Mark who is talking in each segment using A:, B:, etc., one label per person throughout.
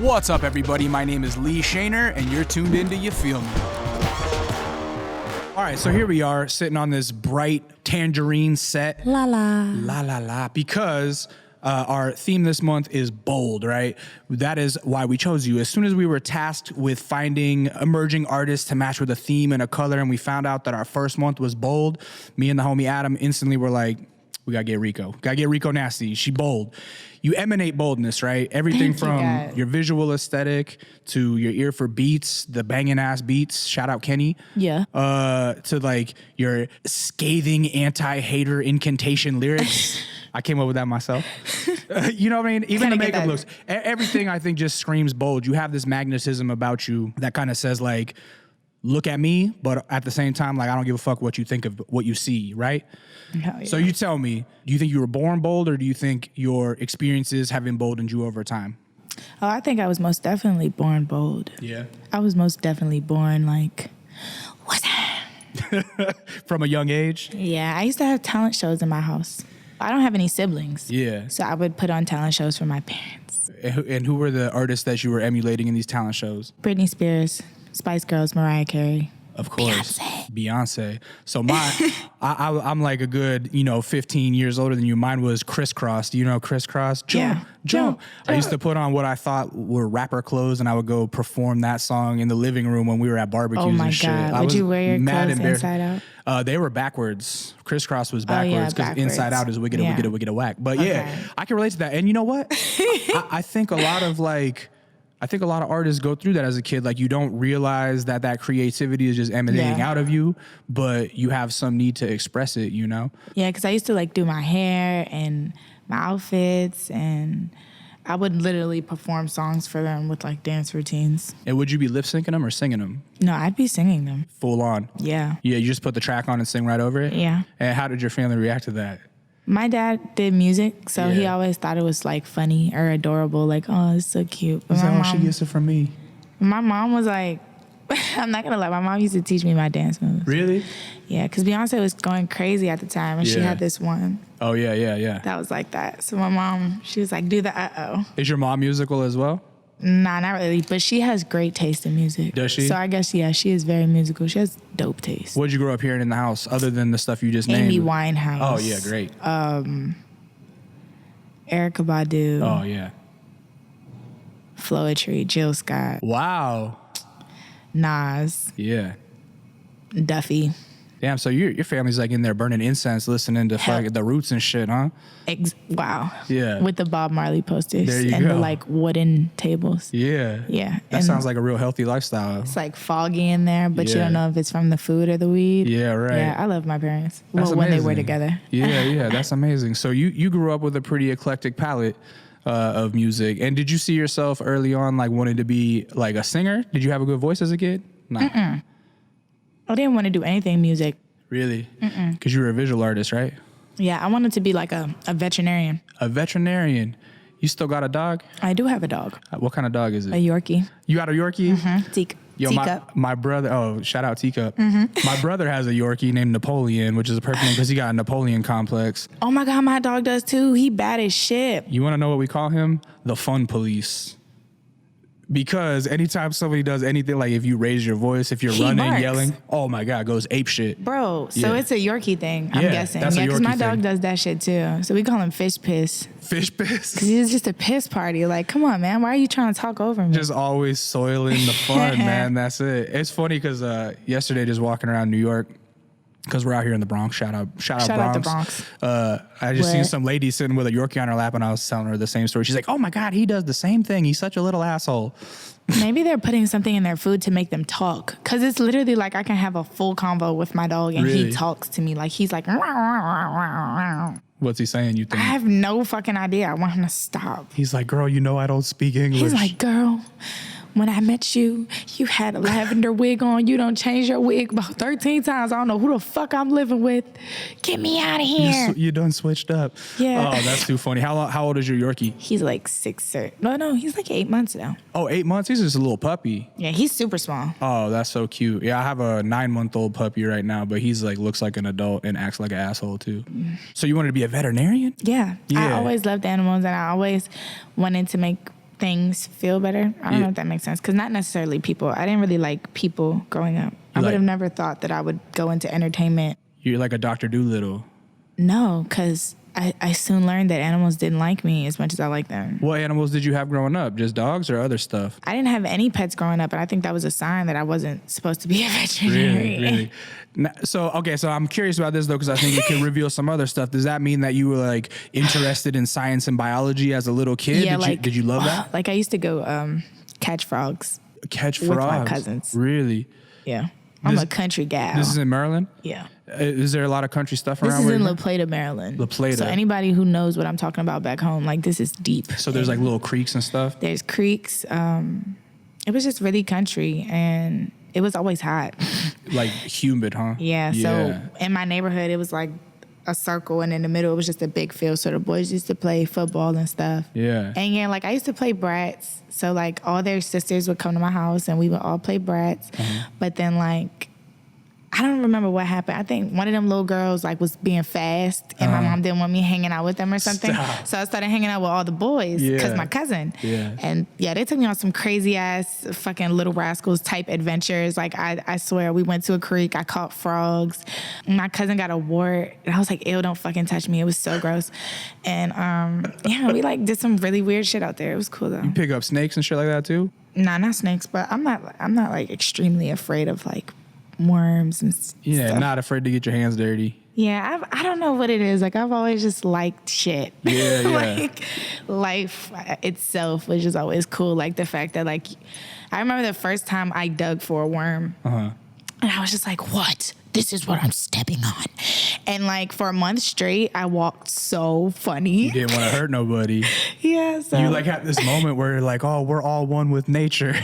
A: What's up, everybody? My name is Lee Shaner, and you're tuned into You Feel Me. All right, so here we are sitting on this bright tangerine set.
B: La la.
A: La la la. Because our theme this month is bold, right? That is why we chose you. As soon as we were tasked with finding emerging artists to match with a theme and a color, and we found out that our first month was bold, me and the homie Adam instantly were like, we gotta get Rico. Gotta get Rico Nasty. She bold. You emanate boldness, right? Everything from your visual aesthetic to your ear for beats, the banging ass beats. Shout out Kenny.
B: Yeah.
A: To like your scathing anti-hater incantation lyrics. I came up with that myself. You know what I mean? Even the makeup looks. Everything I think just screams bold. You have this magnetism about you that kind of says like, look at me, but at the same time, like I don't give a fuck what you think of what you see, right?
B: Yeah.
A: So you tell me, do you think you were born bold, or do you think your experiences have emboldened you over time?
B: Oh, I think I was most definitely born bold.
A: Yeah.
B: I was most definitely born like, what's that?
A: From a young age?
B: Yeah, I used to have talent shows in my house. I don't have any siblings.
A: Yeah.
B: So I would put on talent shows for my parents.
A: And who were the artists that you were emulating in these talent shows?
B: Britney Spears, Spice Girls, Mariah Carey.
A: Of course, Beyonce. So I'm like a good, 15 years older than you. Mine was crisscross. Do you know crisscross? Jump. I used to put on what I thought were rapper clothes, and I would go perform that song in the living room when we were at barbecues and shit.
B: Oh my God! Would you wear your clothes inside out?
A: They were backwards. Crisscross was backwards because inside out is wicked a whack. But yeah, I can relate to that. And you know what? I think a lot of artists go through that as a kid. Like, you don't realize that creativity is just emanating out of you, but you have some need to express it, Yeah,
B: because I used to like do my hair and my outfits, and I would literally perform songs for them with like dance routines.
A: And would you be lip syncing them or singing them?
B: No, I'd be singing them.
A: Full on?
B: Yeah.
A: Yeah, you just put the track on and sing right over it?
B: Yeah.
A: And how did your family react to that?
B: My dad did music, so he always thought it was like funny or adorable, like, oh, it's so cute. But
A: my mom, she gets it from me.
B: My mom was like, I'm not gonna lie, my mom used to teach me my dance moves.
A: Really?
B: Yeah, because Beyonce was going crazy at the time, and she had this one.
A: Oh, yeah.
B: That was like that. So my mom, she was like, do the uh-oh.
A: Is your mom musical as well?
B: Nah, not really, but she has great taste in music.
A: Does she?
B: So I guess, she is very musical. She has dope taste.
A: What'd you grow up hearing in the house, other than the stuff you just named?
B: Amy Winehouse.
A: Oh, yeah, great.
B: Erykah Badu.
A: Oh, yeah.
B: Floetry, Jill Scott.
A: Wow.
B: Nas.
A: Yeah.
B: Duffy.
A: Damn, so your family's like in there burning incense, listening to the Roots and shit, huh?
B: Wow.
A: Yeah.
B: With the Bob Marley posters
A: there you
B: and
A: go.
B: the like wooden tables.
A: Yeah.
B: Yeah.
A: That sounds like a real healthy lifestyle.
B: It's like foggy in there, but you don't know if it's from the food or the weed.
A: Yeah, right.
B: Yeah, I love my parents.
A: That's
B: when
A: amazing.
B: they were together.
A: Yeah, that's amazing. So you grew up with a pretty eclectic palette of music. And did you see yourself early on like wanting to be like a singer? Did you have a good voice as a kid? No.
B: I didn't want to do anything music.
A: Really? Because you were a visual artist, right?
B: Yeah, I wanted to be like a veterinarian.
A: A veterinarian? You still got a dog?
B: I do have a dog.
A: What kind of dog is it?
B: A Yorkie.
A: You got a Yorkie?
B: Mm-hmm.
A: Yo,
B: Teacup.
A: my brother, shout out Teacup. My brother has a Yorkie named Napoleon, which is a perfect name because he got a Napoleon complex.
B: Oh my God, my dog does too. He bad as shit.
A: You want to know what we call him? The fun police. Because anytime somebody does anything, like if you raise your voice, if you're running,
B: barks.
A: yelling, oh my God, goes ape shit.
B: Bro, so it's a Yorkie thing, I'm guessing.
A: That's
B: because my
A: Yorkie
B: dog
A: thing.
B: does that shit too. So we call him Fish Piss.
A: Fish piss?
B: Because he's just a piss party. Like, come on, man. Why are you trying to talk over me?
A: Just always soiling the fun, man. That's it. It's funny because yesterday just walking around New York, because we're out here in the Bronx. Shout out
B: the Bronx.
A: I just seen some lady sitting with a Yorkie on her lap, and I was telling her the same story. She's like, oh my God, he does the same thing. He's such a little asshole.
B: Maybe they're putting something in their food to make them talk. Because it's literally like I can have a full convo with my dog, and he talks to me. Like, he's like,
A: what's he saying, you think?
B: I have no fucking idea. I want him to stop.
A: He's like, girl, you know I don't speak English.
B: He's like, girl, when I met you, you had a lavender wig on. You don't change your wig about 13 times. I don't know who the fuck I'm living with. Get me out of here.
A: You done switched up.
B: Yeah.
A: Oh, that's too funny. How old is your Yorkie?
B: He's like 6 or... No, he's like 8 months now.
A: Oh, 8 months? He's just a little puppy.
B: Yeah, he's super small.
A: Oh, that's so cute. Yeah, I have a 9-month-old puppy right now, but he's like looks like an adult and acts like an asshole too. So you wanted to be a veterinarian?
B: Yeah. I always loved animals, and I always wanted to make things feel better. I don't know if that makes sense. Because not necessarily people. I didn't really like people growing up. I would have never thought that I would go into entertainment.
A: You're like a Dr. Doolittle.
B: No, because I soon learned that animals didn't like me as much as I liked them.
A: What animals did you have growing up? Just dogs or other stuff?
B: I didn't have any pets growing up, and I think that was a sign that I wasn't supposed to be a veterinarian.
A: Really? So I'm curious about this, though, because I think it could reveal some other stuff. Does that mean that you were, like, interested in science and biology as a little kid?
B: Yeah,
A: Did you love that?
B: Like, I used to go catch frogs.
A: Catch frogs?
B: With my cousins.
A: Really?
B: Yeah. I'm a country gal.
A: This is in Maryland?
B: Yeah.
A: Is there a lot of country stuff around?
B: This is in La Plata, Maryland.
A: La Plata.
B: So anybody who knows what I'm talking about back home, like, this is deep.
A: So there's like little creeks and stuff?
B: There's creeks. It was just really country, and it was always hot.
A: Like humid, huh?
B: Yeah. So in my neighborhood, it was like a circle, and in the middle, it was just a big field. So the boys used to play football and stuff.
A: Yeah.
B: And yeah, like I used to play brats. So like all their sisters would come to my house, and we would all play brats. But then like, I don't remember what happened. I think one of them little girls like was being fast, and my mom didn't want me hanging out with them or something.
A: Stop.
B: So I started hanging out with all the boys because my cousin.
A: Yeah.
B: And yeah, they took me on some crazy ass fucking Little Rascals type adventures. Like I swear, we went to a creek. I caught frogs. My cousin got a wart, and I was like, "Ew, don't fucking touch me." It was so gross. And yeah, we like did some really weird shit out there. It was cool though.
A: You pick up snakes and shit like that too?
B: Nah, not snakes, but I'm not like extremely afraid of like worms and stuff.
A: Not afraid to get your hands dirty.
B: Yeah, I don't know what it is. Like, I've always just liked shit.
A: Yeah.
B: Like, life itself was just always cool. Like, the fact that, like, I remember the first time I dug for a worm. And I was just like, what? This is what I'm stepping on. And, like, for a month straight, I walked so funny.
A: You didn't want to hurt nobody.
B: Yeah, so.
A: You, like, had this moment where you're like, oh, we're all one with nature.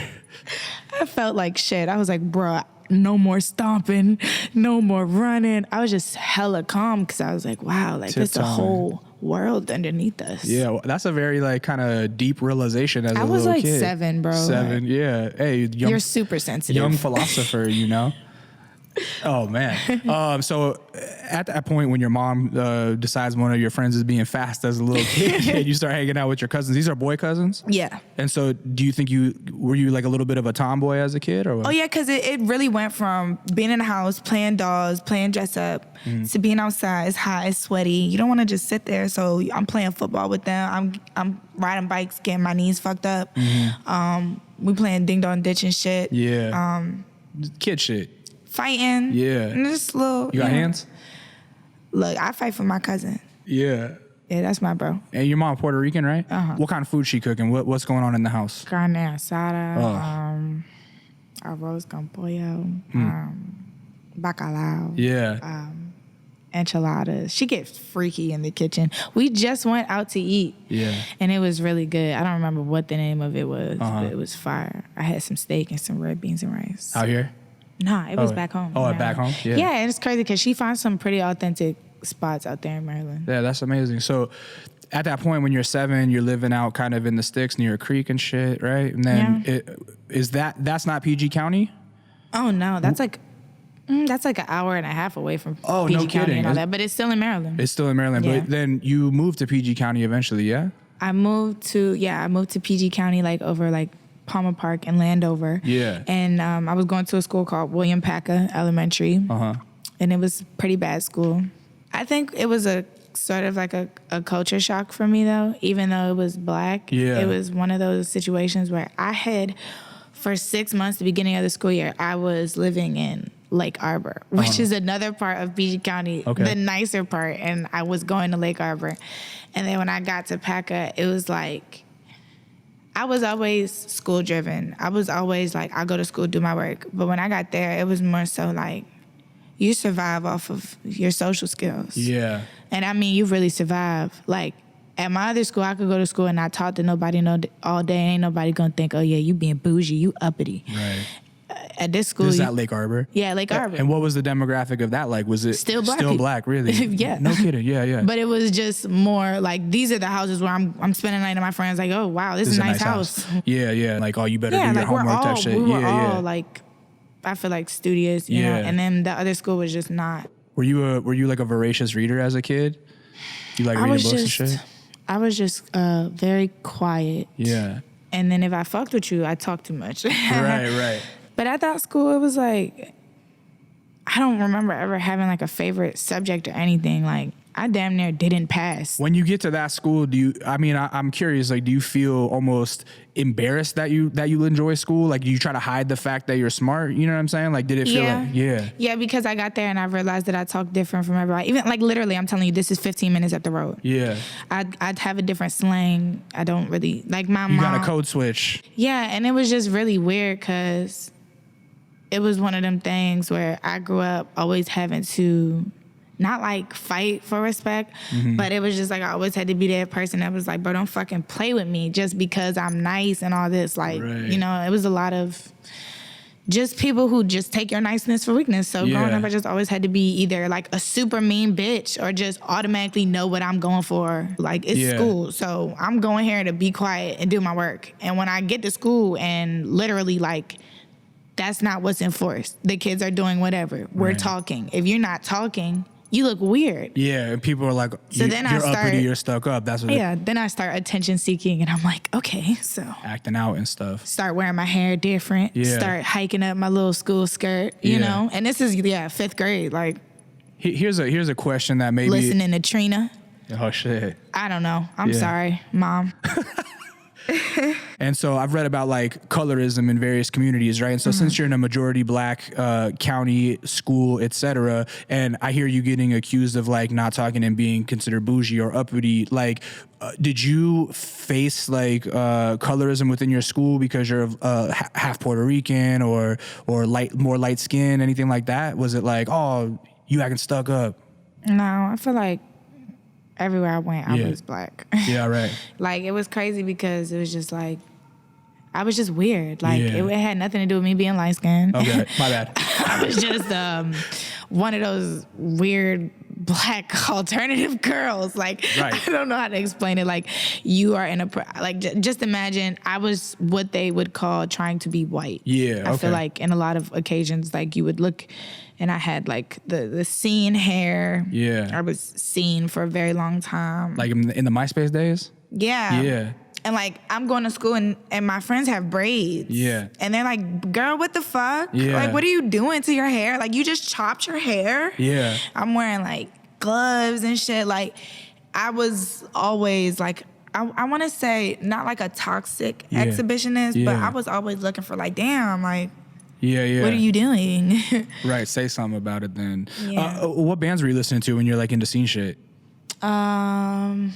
B: I felt like shit. I was like, bruh, no more stomping, no more running. I was just hella calm because I was like, wow, like there's a whole world underneath us.
A: Yeah, well, that's a very like kind of deep realization as a little kid. I was
B: like 7, bro.
A: 7, yeah. Hey,
B: you're super sensitive.
A: Young philosopher, you know? Oh, man. So at that point when your mom decides one of your friends is being fast as a little kid and you start hanging out with your cousins, these are boy cousins?
B: Yeah.
A: And so do you think were you like a little bit of a tomboy as a kid? Or what?
B: Oh, yeah, because it really went from being in the house, playing dolls, playing dress up, to being outside. It's hot, it's sweaty. You don't want to just sit there. So I'm playing football with them. I'm riding bikes, getting my knees fucked up. We playing ding dong ditch and shit.
A: Yeah. Kid shit.
B: Fighting.
A: Yeah.
B: And just little.
A: You got hands?
B: Look, I fight for my cousin.
A: Yeah.
B: Yeah, that's my bro.
A: And your mom Puerto Rican, right?
B: Uh-huh.
A: What kind of food she cooking? What's going on in the house?
B: Carne asada, arroz con pollo, bacalao.
A: Yeah.
B: Enchiladas. She gets freaky in the kitchen. We just went out to eat.
A: Yeah.
B: And it was really good. I don't remember what the name of it was, but it was fire. I had some steak and some red beans and rice.
A: Out here?
B: Nah, it was back home.
A: Oh, back home? Yeah.
B: Yeah, and it's crazy because she finds some pretty authentic spots out there in Maryland.
A: Yeah, that's amazing. So at that point when you're 7, you're living out kind of in the sticks near a creek and shit, right? And then that's not PG County?
B: Oh, no. That's like an hour and a half away from PG
A: no
B: County
A: kidding.
B: and all that, but it's still in Maryland.
A: It's still in Maryland,
B: Yeah.
A: but then you moved to PG County eventually, yeah?
B: I moved to PG County like over like Palmer Park and Landover.
A: Yeah.
B: And I was going to a school called William Packer Elementary. And it was a pretty bad school. I think it was a sort of like a culture shock for me though, even though it was black.
A: Yeah.
B: It was one of those situations where I had, for 6 months, the beginning of the school year, I was living in Lake Arbor, which is another part of PG County, the nicer part, and I was going to Lake Arbor. And then when I got to Packer, it was like, I was always school driven. I was always like, I go to school, do my work. But when I got there, it was more so like, you survive off of your social skills.
A: Yeah.
B: And I mean, you really survive. Like, at my other school, I could go to school and not talk to nobody all day. Ain't nobody gonna think, oh yeah, you being bougie, you uppity.
A: Right.
B: At this school.
A: Is that Lake Arbor?
B: Yeah, Lake Arbor.
A: And what was the demographic of that like? Was it
B: still black?
A: Still black, really?
B: Yeah.
A: No kidding. Yeah.
B: But it was just more like, these are the houses where I'm spending the night, and my friends like, oh wow, this is a nice house.
A: Yeah. Like, oh, you better do your
B: like
A: homework type shit.
B: We were all like, I feel like studious, you know. And then the other school was just not.
A: Were you like a voracious reader as a kid? You like reading books and shit?
B: I was just very quiet.
A: Yeah.
B: And then if I fucked with you, I talk too much.
A: Right.
B: But at that school, it was like, I don't remember ever having like a favorite subject or anything. Like, I damn near didn't pass.
A: When you get to that school, I'm curious, like, do you feel almost embarrassed that you enjoy school? Like, do you try to hide the fact that you're smart? You know what I'm saying? Like, did it feel like,
B: Yeah, because I got there and I realized that I talk different from everybody. Even, like, literally, I'm telling you, this is 15 minutes up the road.
A: Yeah.
B: I'd have a different slang. I don't really, like, my mom.
A: You got a code switch.
B: Yeah, and it was just really weird because it was one of them things where I grew up always having to not like fight for respect, but it was just like I always had to be that person that was like, bro, don't fucking play with me just because I'm nice and all this. Like, you know, it was a lot of just people who just take your niceness for weakness. So growing up, I just always had to be either like a super mean bitch or just automatically know what I'm going for. Like, it's school, so I'm going here to be quiet and do my work. And when I get to school and literally like, that's not what's enforced. The kids are doing whatever. We're talking. If you're not talking, you look weird.
A: Yeah, and people are like, so then you're uppity, you're stuck up. That's what.
B: Yeah, then I start attention seeking, and I'm like, okay, so
A: acting out and stuff.
B: Start wearing my hair different. Yeah. Start hiking up my little school skirt. You know, and this is 5th grade. Like,
A: here's a question that maybe
B: listening to Trina.
A: Oh shit.
B: I don't know. I'm sorry, Mom.
A: And so I've read about like colorism in various communities, right? And so since you're in a majority black county, school, etc., and I hear you getting accused of like not talking and being considered bougie or uppity, like did you face like colorism within your school because you're half Puerto Rican or more light skin, anything like that? Was it like, oh, you acting stuck up?
B: No, I feel like everywhere I went, I was black.
A: Yeah, right.
B: Like, it was crazy because it was just like, I was just weird. Like, it had nothing to do with me being light skinned.
A: Okay, my bad.
B: I was just one of those weird black alternative girls. Like, I don't know how to explain it. Like, you are in a, like, just imagine I was what they would call trying to be white.
A: Yeah,
B: I feel like in a lot of occasions, like, you would look, and I had like the scene hair. Yeah. I was seen for a very long time.
A: Like in the MySpace days?
B: Yeah. Yeah. And like, I'm going to school and my friends have braids. Yeah. And they're like, girl, what the fuck? Yeah. Like, what are you doing to your hair? Like, you just chopped your hair? Yeah. I'm wearing like gloves and shit. Like, I was always like, I want to say not like a toxic exhibitionist, but I was always looking for like, damn, like, what are you doing?
A: Right, say something about it then. Yeah. What bands were you listening to when you're like into scene shit?
B: And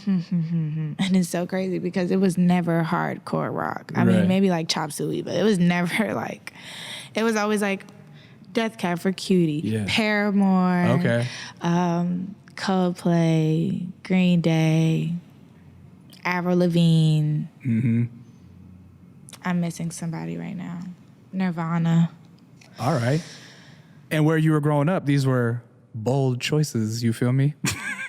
B: it's so crazy because it was never hardcore rock. I mean, maybe like Chop Suey, but it was never like, it was always like Death Cab for Cutie, Paramore, Coldplay, Green Day, Avril Lavigne. I'm missing somebody right now. Nirvana.
A: All right. And where you were growing up, these were bold choices, you feel me?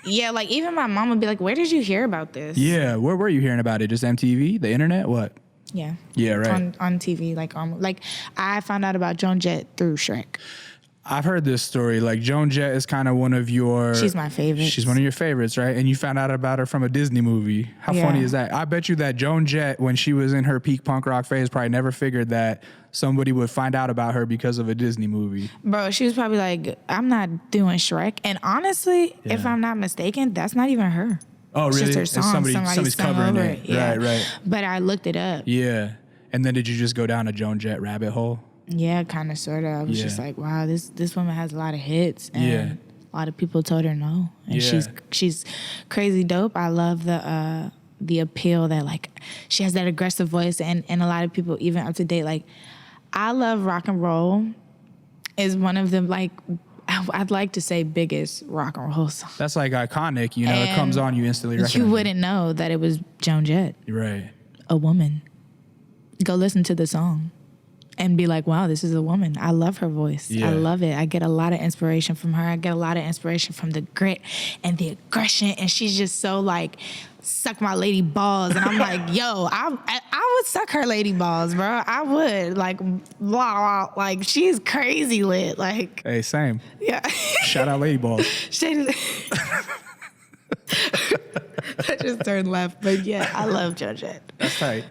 B: Yeah, like even my mom would be like, where did you hear about this?
A: Yeah, where were you hearing about it? Just MTV, the internet, what?
B: Yeah.
A: Yeah, right.
B: On TV, like I found out about Joan Jett through Shrek.
A: I've heard this story. Like, Joan Jett is kind of one of your...
B: She's my favorite.
A: She's one of your favorites, right? And you found out about her from a Disney movie. How funny is that? I bet you that Joan Jett, when she was in her peak punk rock phase, probably never figured that somebody would find out about her because of a Disney movie.
B: Bro, she was probably like, I'm not doing Shrek. And honestly, if I'm not mistaken, that's not even her.
A: Oh, really?
B: It's just her song.
A: Somebody's covering it.
B: Yeah.
A: Right.
B: But I looked it up.
A: Yeah. And then did you just go down a Joan Jett rabbit hole?
B: Yeah, kind of, sort of. I was just like, wow, this woman has a lot of hits. And a lot of people told her no. And she's crazy dope. I love the appeal that, like, she has that aggressive voice. And a lot of people, even up to date, like, I love rock and roll is one of the, like, I'd like to say biggest rock and roll songs.
A: That's like iconic, you know, it comes on, you instantly recognize
B: it. You wouldn't know that it was Joan Jett.
A: Right.
B: A woman. Go listen to the song and be like, wow, this is a woman. I love her voice. I love it. I get a lot of inspiration from her. I get a lot of inspiration from the grit and the aggression. And she's just so like, suck my lady balls. And I'm like, yo, I would suck her lady balls, bro. I would. Like, blah, blah, like, she's crazy lit. Like,
A: hey, same.
B: Yeah.
A: Shout out lady balls.
B: I just turned left. But yeah, I love Joan Jett.
A: That's tight.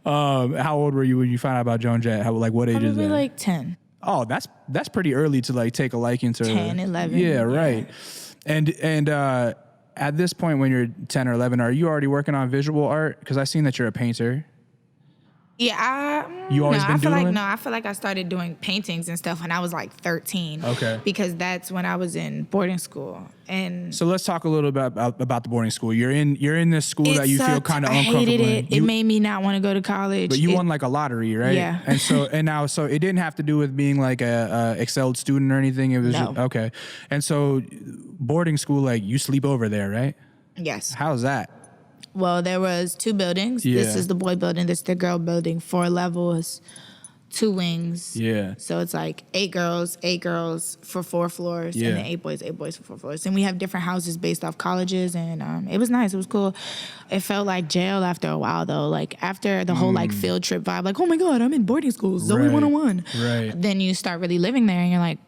A: How old were you when you found out about Joan Jett? What age is that?
B: Like 10.
A: Oh, that's pretty early to like take a liking to
B: 10, 11.
A: Yeah, right. And at this point when you're 10 or 11, are you already working on visual art? Because I've seen that you're a painter.
B: Yeah,
A: you always been doing it?
B: I feel like I started doing paintings and stuff when I was like 13.
A: Okay.
B: Because that's when I was in boarding school. And
A: so let's talk a little bit about the boarding school. You're in this school that you feel kind of uncomfortable.
B: I hated it.
A: It
B: made me not want to go to college.
A: But you won like a lottery, right?
B: Yeah.
A: And so it didn't have to do with being like a excelled student or anything. It was
B: No.
A: Okay. And so boarding school, like you sleep over there, right?
B: Yes.
A: How's that?
B: Well, there was 2 buildings.
A: Yeah.
B: This is the boy building. This is the girl building. 4 levels, 2 wings.
A: Yeah.
B: So it's like 8 girls for 4 floors,
A: Yeah.
B: and then 8 boys for 4 floors. And we have different houses based off colleges, and it was nice. It was cool. It felt like jail after a while, though. Like after the whole like field trip vibe, like, oh my God, I'm in boarding school, Zoe
A: Right.
B: 101.
A: Right.
B: Then you start really living there, and you're like,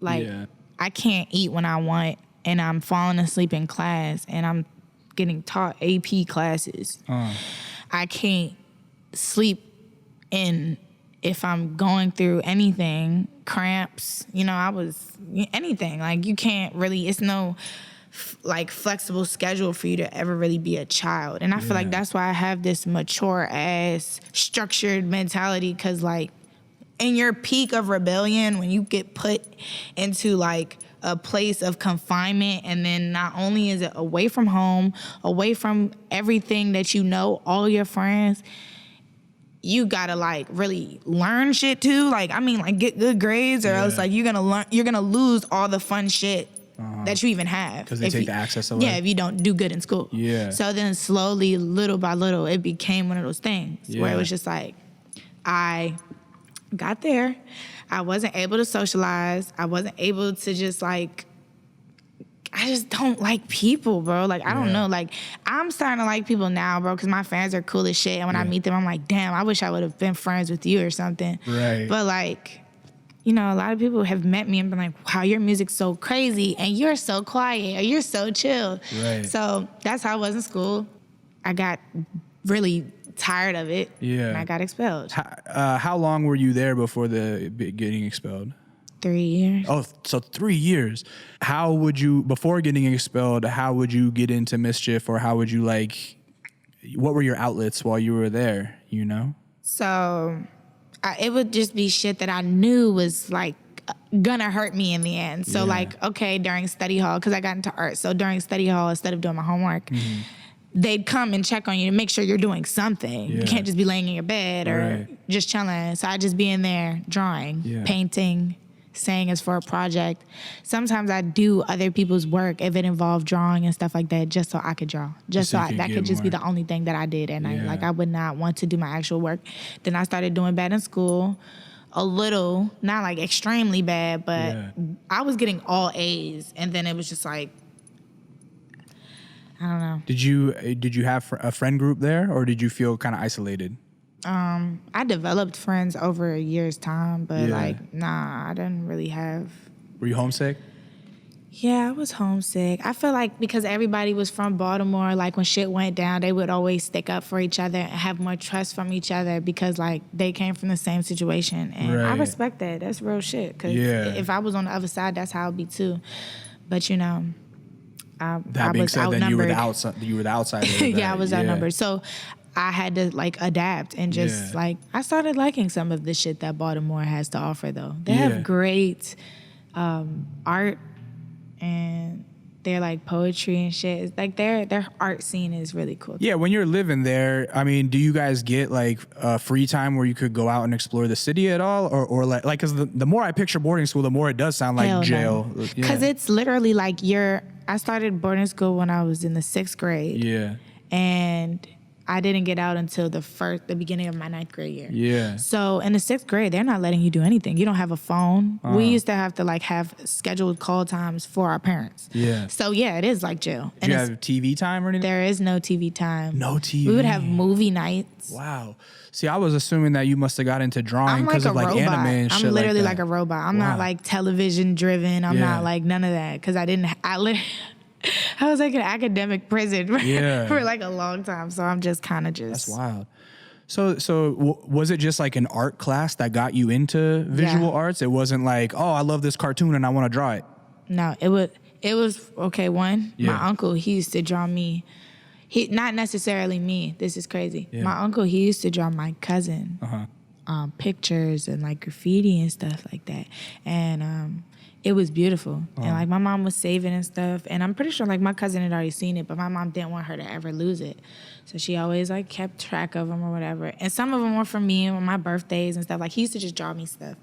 A: Yeah.
B: I can't eat when I want, and I'm falling asleep in class, and I'm getting taught AP classes. I can't sleep in if I'm going through anything, cramps, anything. Like you can't really, it's no like flexible schedule for you to ever really be a child. And I feel like that's why I have this mature ass structured mentality, because like in your peak of rebellion, when you get put into like a place of confinement, and then not only is it away from home, away from everything that you know, all your friends, you gotta like really learn shit too. Like, I mean, like get good grades, or else like you're gonna lose all the fun shit that you even have.
A: Because they take the access away.
B: Yeah, if you don't do good in school.
A: Yeah.
B: So then slowly, little by little, it became one of those things where it was just like, I got there. I wasn't able to socialize. I wasn't able to just like, I just don't like people, bro. Like, I don't know. Like, I'm starting to like people now, bro, because my fans are cool as shit. And when I meet them, I'm like, damn, I wish I would have been friends with you or something.
A: Right.
B: But like, a lot of people have met me and been like, wow, your music's so crazy and you're so quiet or you're so chill.
A: Right.
B: So that's how I was in school. I got really tired of it.
A: Yeah.
B: And I got expelled.
A: How long were you there before getting expelled?
B: 3 years.
A: Oh, so 3 years. How would you, before getting expelled, how would you get into mischief, or how would you what were your outlets while you were there,
B: So it would just be shit that I knew was like gonna hurt me in the end. So during study hall, because I got into art. So during study hall, instead of doing my homework, they'd come and check on you to make sure you're doing something. You can't just be laying in your bed or just chilling. So I'd just be in there drawing, painting, saying it's for a project. Sometimes I do other people's work if it involved drawing and stuff like that, just so I could draw. Just so that could just be the only thing that I did at night. Like, I would not want to do my actual work. Then I started doing bad in school. A little, not like extremely bad, but I was getting all A's. And then it was just like, I don't know.
A: Did you have a friend group there, or did you feel kind of isolated?
B: I developed friends over a year's time, but I didn't really have.
A: Were you homesick?
B: Yeah, I was homesick. I feel like because everybody was from Baltimore, like when shit went down, they would always stick up for each other and have more trust from each other because like they came from the same situation. And I respect that. That's real shit. Because if I was on the other side, that's how I'd be too. But
A: that being said, then you were the outsider.
B: Yeah, I was outnumbered. So I had to like adapt and just I started liking some of the shit that Baltimore has to offer though. They have great art, and they're like poetry and shit. It's like their art scene is really cool.
A: Yeah, when you're living there, I mean, do you guys get like free time where you could go out and explore the city at all, or like because the more I picture boarding school, the more it does sound like jail.
B: Because it's literally like I started boarding school when I was in the 6th grade.
A: Yeah, and
B: I didn't get out until the beginning of my 9th grade year.
A: Yeah.
B: So in the 6th grade, they're not letting you do anything. You don't have a phone. We used to have to like have scheduled call times for our parents.
A: Yeah.
B: So yeah, it is like jail.
A: Do you have TV time or anything?
B: There is no TV time.
A: No TV.
B: We would have movie nights.
A: Wow. See, I was assuming that you must have got into drawing because of like anime and shit.
B: I'm literally
A: like
B: like a robot. I'm not like television driven. I'm not like none of that because I was like in academic prison for like a long time. So I'm just kind of just.
A: That's wild. Was it just like an art class that got you into visual arts? It wasn't like, oh, I love this cartoon and I want to draw it.
B: No, it was okay. One, my uncle, he used to draw me. Not necessarily me. This is crazy. Yeah. My uncle, he used to draw my cousin pictures and like graffiti and stuff like that. And it was beautiful. And like my mom was saving and stuff. And I'm pretty sure like my cousin had already seen it, but my mom didn't want her to ever lose it. So she always like kept track of them or whatever. And some of them were for me on my birthdays and stuff. Like he used to just draw me stuff.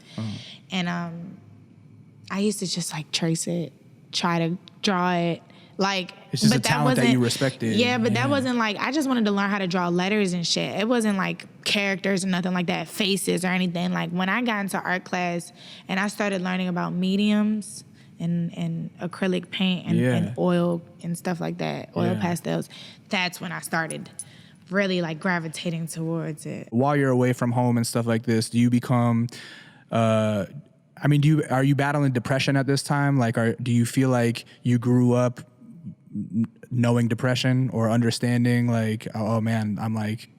B: And I used to just like trace it, try to draw it. Like,
A: it's just a talent that you respected.
B: Yeah, but that wasn't like, I just wanted to learn how to draw letters and shit. It wasn't like characters or nothing like that, faces or anything. Like when I got into art class and I started learning about mediums and acrylic paint and oil and stuff like that, oil pastels, that's when I started really like gravitating towards it.
A: While you're away from home and stuff like this, do you become, are you battling depression at this time? Like, do you feel like you grew up knowing depression or understanding like, oh man, I'm like...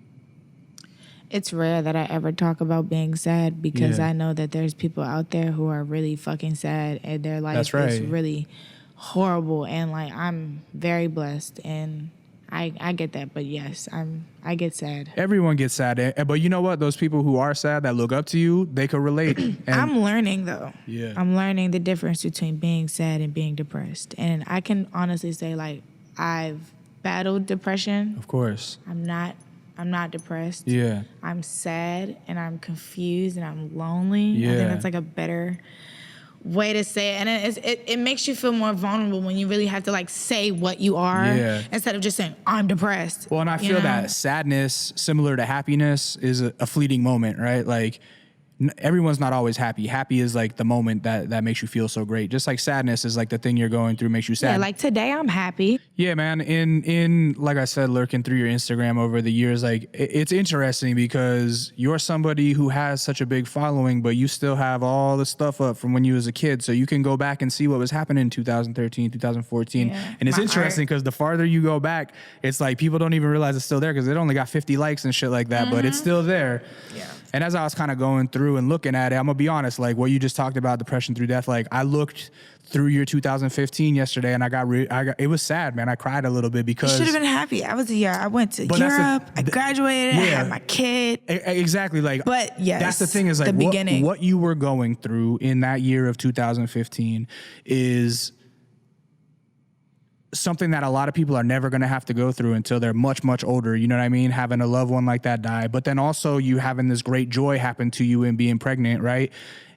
B: It's rare that I ever talk about being sad because I know that there's people out there who are really fucking sad and their life is really horrible. And like, I'm very blessed and I get that, but yes, I get sad.
A: Everyone gets sad, but you know what? Those people who are sad that look up to you, they could relate.
B: I'm learning though.
A: Yeah,
B: I'm learning the difference between being sad and being depressed, and I can honestly say like I've battled depression.
A: Of course,
B: I'm not depressed.
A: Yeah,
B: I'm sad and I'm confused and I'm lonely.
A: Yeah,
B: I think that's like a better way to say it, and it makes you feel more vulnerable when you really have to like say what you are instead of just saying I'm depressed.
A: Well, and I feel that sadness, similar to happiness, is a fleeting moment, right? Like everyone's not always happy. Happy is like the moment that makes you feel so great. Just like sadness is like the thing you're going through makes you sad.
B: Yeah, like today I'm happy.
A: Yeah, man. In like I said, lurking through your Instagram over the years, like it's interesting because you're somebody who has such a big following, but you still have all the stuff up from when you was a kid. So you can go back and see what was happening in 2013, 2014. Yeah, and it's interesting because the farther you go back, it's like people don't even realize it's still there because it only got 50 likes and shit like that, but it's still there. Yeah. And as I was kind of going through and looking at it, I'm gonna be honest, like what you just talked about, depression through death, like I looked through your 2015 yesterday and I got it was sad, man. I cried a little bit because...
B: You should have been happy. I was I went to Europe, I graduated, I had my kid.
A: Exactly. Like,
B: but yes,
A: that's the thing is like what you were going through in that year of 2015 is something that a lot of people are never going to have to go through until they're much, much older. You know what I mean? Having a loved one like that die, but then also you having this great joy happen to you in being pregnant, right?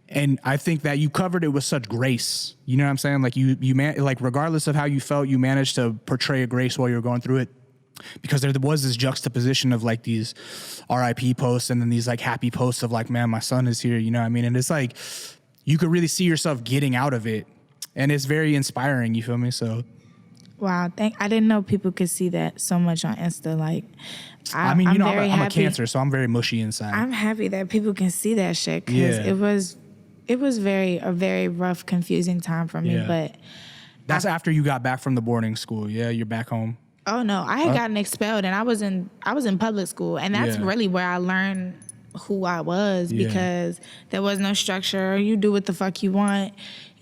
A: And I think that you covered it with such grace. You know what I'm saying? Like like regardless of how you felt, you managed to portray a grace while you were going through it. Because there was this juxtaposition of like these RIP posts and then these like happy posts of like, man, my son is here. You know what I mean? And it's like, you could really see yourself getting out of it. And it's very inspiring. You feel me? So...
B: Wow, I didn't know people could see that so much on Insta. Like,
A: I'm a Cancer, so I'm very mushy inside.
B: I'm happy that people can see that shit because it was a very rough, confusing time for me. But
A: that's after you got back from the boarding school. Yeah, you're back home.
B: Oh no, I had gotten expelled, and I was in public school, and that's really where I learned who I was because there was no structure. You do what the fuck you want.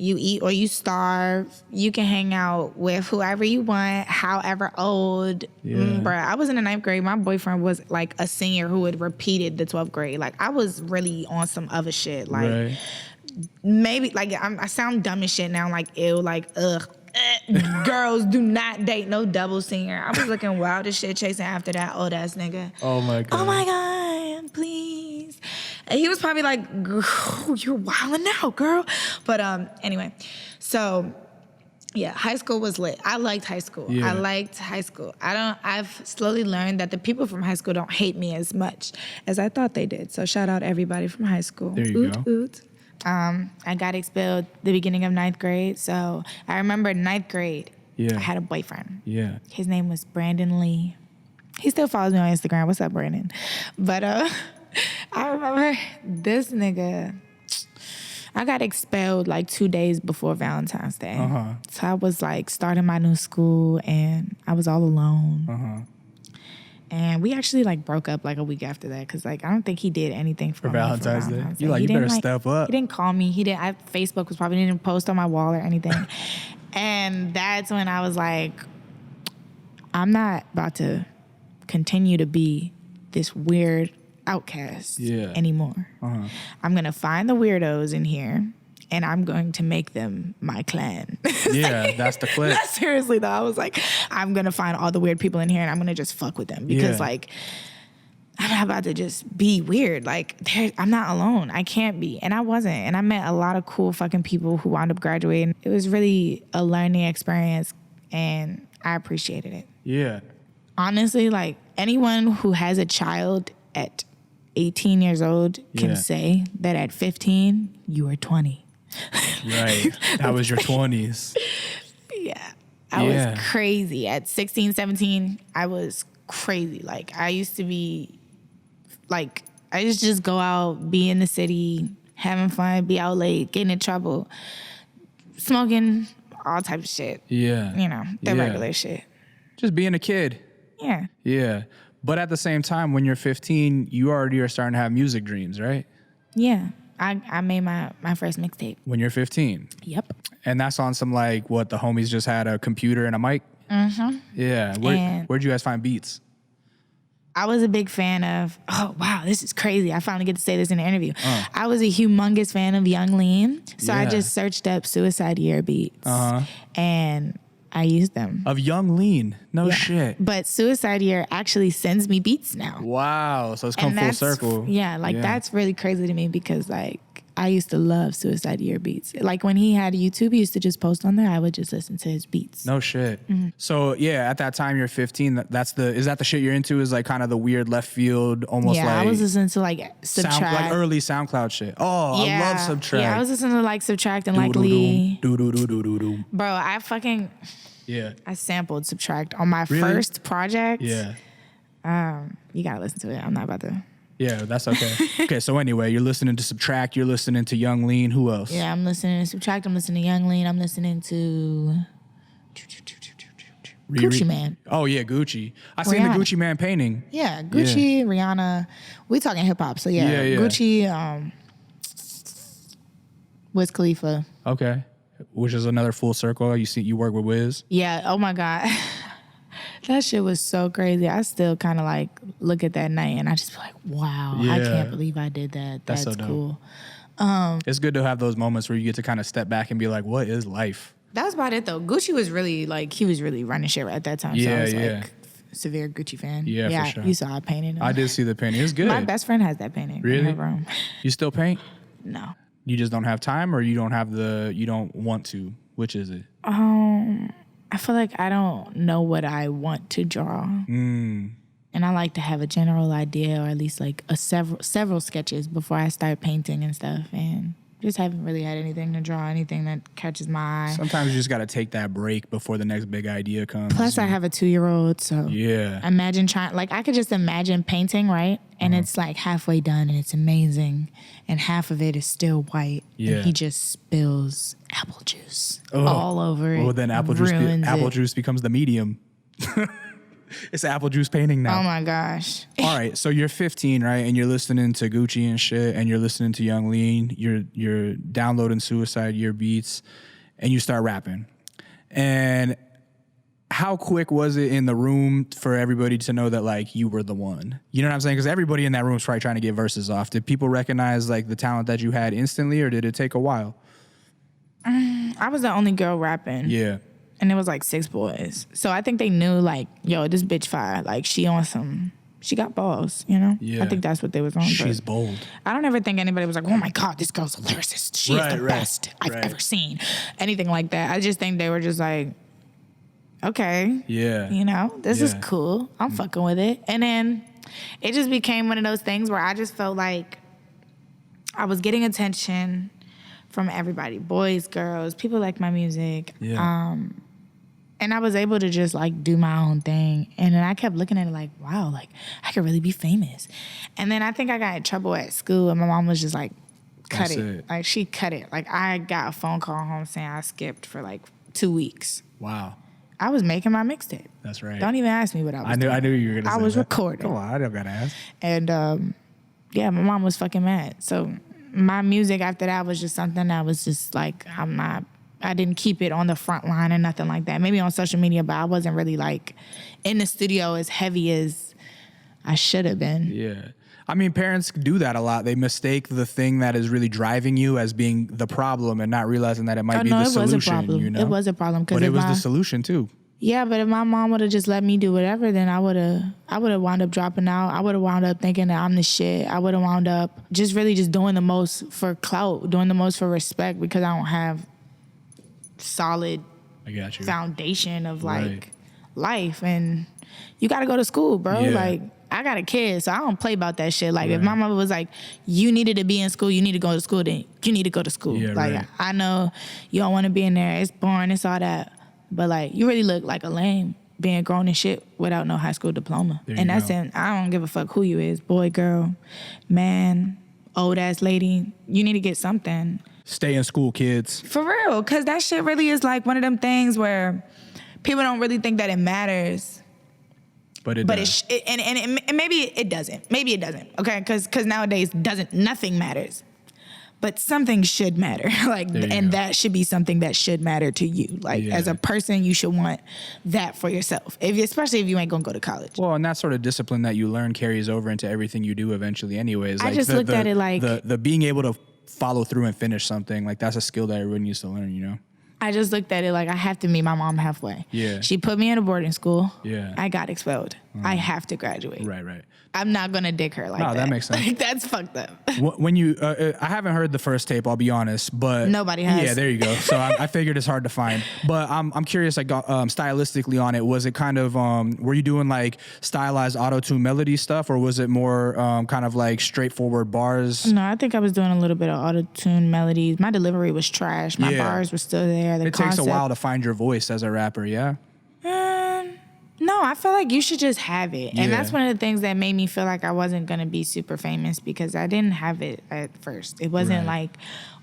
B: You eat or you starve. You can hang out with whoever you want, however old. Bruh, I was in the 9th grade. My boyfriend was like a senior who had repeated the 12th grade. Like I was really on some other shit. Like maybe like I sound dumb as shit now. Like ew, like ugh. Girls do not date no double senior. I was looking wild as shit chasing after that old ass nigga.
A: Oh my god.
B: Oh my god, please. And he was probably like, you're wilding out, girl. But anyway, so yeah, high school was lit. I liked high school. Yeah. I liked high school. I've slowly learned that the people from high school don't hate me as much as I thought they did. So shout out everybody from high school.
A: There you go.
B: Oot. I got expelled the beginning of 9th grade. So I remember 9th grade, I had a boyfriend.
A: Yeah.
B: His name was Brandon Lee. He still follows me on Instagram. What's up, Brandon? But I remember this nigga, I got expelled like 2 days before Valentine's Day. So I was like starting my new school and I was all alone. And we actually like broke up like a week after that because like I don't think he did anything for me
A: Valentine's Day. You like,
B: He
A: you better
B: didn't,
A: step up.
B: He didn't call me. Facebook was probably didn't post on my wall or anything. And that's when I was like, I'm not about to continue to be this weird outcast anymore. I'm gonna find the weirdos in here and I'm going to make them my clan.
A: Yeah, that's the clip.
B: Seriously though, I was like, I'm gonna find all the weird people in here and I'm gonna just fuck with them because like I'm not about to just be weird. Like I'm not alone. I can't be, and I wasn't. And I met a lot of cool fucking people who wound up graduating. It was really a learning experience, and I appreciated it.
A: Yeah.
B: Honestly, like anyone who has a child at 18 years old can say that at 15 you were 20.
A: Right. That was your 20s.
B: Yeah. I was crazy. At 16, 17, I was crazy. Like I used to be like, I used to just go out, be in the city, having fun, be out late, getting in trouble, smoking, all types of shit.
A: Yeah.
B: You know, the regular shit.
A: Just being a kid.
B: Yeah.
A: Yeah. But at the same time, when you're 15, you already are starting to have music dreams, right?
B: Yeah. I made my first mixtape.
A: When you're 15?
B: Yep.
A: And that's on some like, what, the homies just had a computer and a mic? Mm-hmm. Yeah. Where'd you guys find beats?
B: I was a big fan of, oh, wow, this is crazy. I finally get to say this in an interview. I was a humongous fan of Young Lean. So I just searched up Suicide Year beats. And I used them.
A: Of Young Lean? No shit.
B: But Suicide Year actually sends me beats now.
A: Wow. So it's come full circle.
B: Yeah, that's really crazy to me because, like, I used to love Suicide Year beats. Like, when he had YouTube, he used to just post on there. I would just listen to his beats.
A: No shit. Mm-hmm. So, yeah, at that time, you're 15. Is that the shit you're into? Is, like, kind of the weird left field, almost like...
B: Yeah, I was listening to, like, Subtract.
A: Like, early SoundCloud shit. Oh, I love Subtract.
B: Yeah, I was listening to, like, Subtract and, like, Lee. Bro, I fucking...
A: Yeah.
B: I sampled Subtract on my first project.
A: Yeah.
B: You gotta listen to it. I'm not about to...
A: Yeah, that's okay. Okay, so anyway, you're listening to Subtract, you're listening to Young Lean, who else?
B: Yeah, I'm listening to Subtract, I'm listening to Young Lean, I'm listening to Gucci Man.
A: Oh yeah, Gucci. I seen the Gucci Man painting.
B: Yeah, Gucci, Rihanna. We talking hip hop, so yeah. Gucci, Wiz Khalifa.
A: Okay. Which is another full circle. You work with Wiz? Yeah,
B: oh my God. That shit was so crazy. I still kind of like look at that night and I just be like, wow, I can't believe I did that. That's so cool.
A: It's good to have those moments where you get to kind of step back and be like, what is life?
B: That was about it though. Gucci was really like, he was really running shit at that time. So I was like severe Gucci fan.
A: Yeah, for sure.
B: You saw I painted it.
A: I did see the painting. It's good.
B: My best friend has that painting in her room.
A: You still paint?
B: No.
A: You just don't have time or you don't want to? Which is it?
B: I feel like I don't know what I want to draw. And I like to have a general idea or at least like several sketches before I start painting and stuff. And just haven't really had anything to draw, anything that catches my eye.
A: Sometimes you just got to take that break before the next big idea comes.
B: Plus I have a 2-year-old, so imagine I could just imagine painting, right? And it's like halfway done and it's amazing. And half of it is still white. Yeah. And he just spills apple juice all over it.
A: Well, then apple juice becomes the medium. It's apple juice painting now.
B: Oh my gosh.
A: All right, so you're 15, right? And you're listening to Gucci and shit, and you're listening to Young Lean. You're downloading Suicide Year beats, and you start rapping. And how quick was it in the room for everybody to know that like you were the one? You know what I'm saying? Because everybody in that room was probably trying to get verses off. Did people recognize like the talent that you had instantly, or did it take a while?
B: I was the only girl rapping.
A: Yeah.
B: And it was like 6 boys. So I think they knew like, yo, this bitch fire. Like she got balls, you know?
A: Yeah.
B: I think that's what they was on.
A: She's bold.
B: I don't ever think anybody was like, oh my God, this girl's a lyricist. She is the best I've ever seen. Anything like that. I just think they were just like, okay.
A: Yeah.
B: You know, this is cool. I'm fucking with it. And then it just became one of those things where I just felt like I was getting attention from everybody. Boys, girls, people like my music.
A: Yeah.
B: And I was able to just like do my own thing. And then I kept looking at it like, wow, like I could really be famous. And then I think I got in trouble at school and my mom was just like, cut it. Like she cut it. Like I got a phone call home saying I skipped for like 2 weeks.
A: Wow.
B: I was making my mixtape.
A: That's right.
B: Don't even ask me what I was doing.
A: I knew you were gonna say
B: I was
A: that.
B: recording.
A: Come on, I don't gotta ask.
B: And yeah, my mom was fucking mad. So my music after that was just something that was just like, I didn't keep it on the front line or nothing like that. Maybe on social media, but I wasn't really like in the studio as heavy as I should have been.
A: Yeah. I mean, parents do that a lot. They mistake the thing that is really driving you as being the problem and not realizing that it might be the solution.
B: Was a problem.
A: You know?
B: It was a problem.
A: But it was the solution too.
B: Yeah, but if my mom would have just let me do whatever, then I would have wound up dropping out. I would have wound up thinking that I'm the shit. I would have wound up just really just doing the most for clout, doing the most for respect, because I don't have solid foundation of like life. And you got to go to school, bro.
A: Yeah.
B: Like, I got a kid, so I don't play about that shit. Like, if my mother was like, you needed to be in school, you need to go to school, then you need to go to school.
A: Yeah,
B: like, I know you don't want to be in there. It's boring. It's all that. But, like, you really look like a lame being grown and shit without no high school diploma. And that's it. I don't give a fuck who you is, boy, girl, man, old-ass lady. You need to get something.
A: Stay in school, kids.
B: For real, because that shit really is like one of them things where people don't really think that it matters.
A: But it does.
B: And maybe it doesn't. Maybe it doesn't, okay? Because nowadays nothing matters. But something should matter. Like, and that should be something that should matter to you. Like, as a person, you should want that for yourself, especially if you ain't gonna go to college.
A: Well, and that sort of discipline that you learn carries over into everything you do eventually anyways.
B: I just looked at it like...
A: The being able to follow through and finish something, like that's a skill that everyone needs to learn, you know?
B: I just looked at it like I have to meet my mom halfway.
A: Yeah.
B: She put me in a boarding school.
A: Yeah.
B: I got expelled. I have to graduate.
A: Right.
B: I'm not going to dick her like that.
A: No, that makes sense.
B: Like, that's fucked up.
A: When you, I haven't heard the first tape, I'll be honest, but
B: nobody has.
A: Yeah, there you go. So I figured it's hard to find, but I'm curious, like stylistically on it, was it kind of, were you doing like stylized auto-tune melody stuff, or was it more kind of like straightforward bars?
B: No, I think I was doing a little bit of auto-tune melodies. My delivery was trash. My bars were still there.
A: It takes a while to find your voice as a rapper, yeah?
B: No, I feel like you should just have it. And that's one of the things that made me feel like I wasn't going to be super famous, because I didn't have it at first. It wasn't like,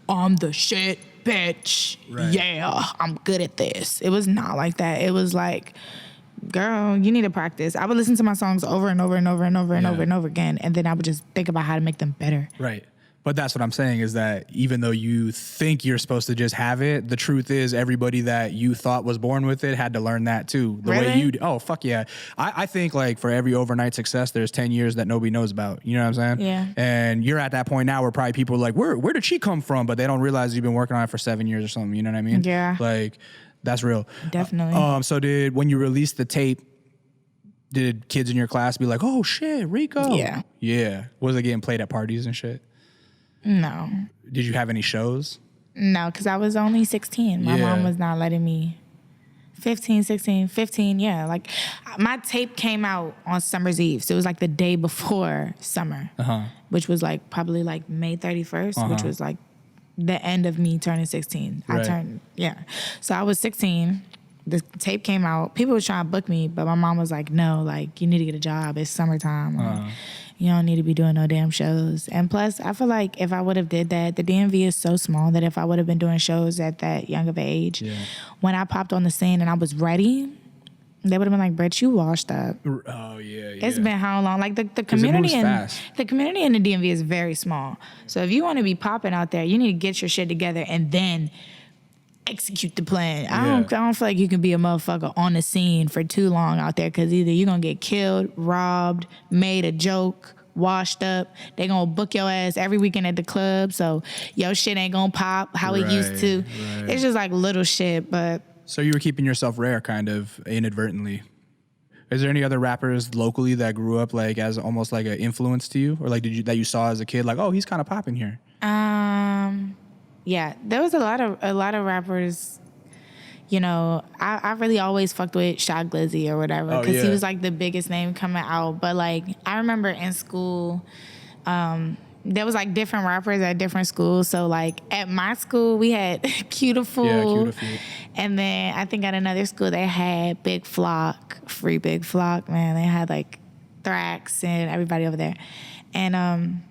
B: I'm the shit, bitch. Right. Yeah, I'm good at this. It was not like that. It was like, girl, you need to practice. I would listen to my songs over and over and over and over and over and over again, and then I would just think about how to make them better. Right.
A: But that's what I'm saying, is that even though you think you're supposed to just have it, the truth is everybody that you thought was born with it had to learn that too. The way you, oh, fuck yeah. I think like for every overnight success, there's 10 years that nobody knows about. You know what I'm saying?
B: Yeah.
A: And you're at that point now where probably people are like, where did she come from? But they don't realize you've been working on it for 7 years or something. You know what I mean?
B: Yeah.
A: Like, that's real.
B: Definitely.
A: So when you released the tape, did kids in your class be like, oh shit, Rico?
B: Yeah.
A: Yeah. Was it getting played at parties and shit?
B: No.
A: Did you have any shows?
B: No, because I was only 16. My mom was not letting me. 15, 16, 15, yeah. Like, my tape came out on Summer's Eve. So it was like the day before summer, which was like probably like May 31st, which was like the end of me turning 16.
A: Right.
B: I turned, So I was 16. The tape came out. People were trying to book me, but my mom was like, no, like, you need to get a job. It's summertime. Like, you don't need to be doing no damn shows. And plus, I feel like if I would have did that, the DMV is so small that if I would have been doing shows at that young of age, when I popped on the scene and I was ready, they would have been like, Brett, you washed up.
A: Oh, yeah.
B: It's been how long? Like, the community the community in the DMV is very small. So if you want to be popping out there, you need to get your shit together and then execute the plan. I don't feel like you can be a motherfucker on the scene for too long out there, because either you're gonna get killed, robbed, made a joke, washed up. They gonna book your ass every weekend at the club, so your shit ain't gonna pop how it used to. Right. It's just like little shit, but.
A: So you were keeping yourself rare, kind of inadvertently. Is there any other rappers locally that grew up like as almost like an influence to you, or like that you saw as a kid, like, oh, he's kind of popping here?
B: Yeah, there was a lot of rappers. You know, I really always fucked with Shot Glizzy or whatever, because he was like the biggest name coming out. But like, I remember in school, there was like different rappers at different schools. So like at my school we had Cutiful. Yeah, Cutiful. And then I think at another school they had Big Flock, Free Big Flock, man. They had like Thrax and everybody over there. And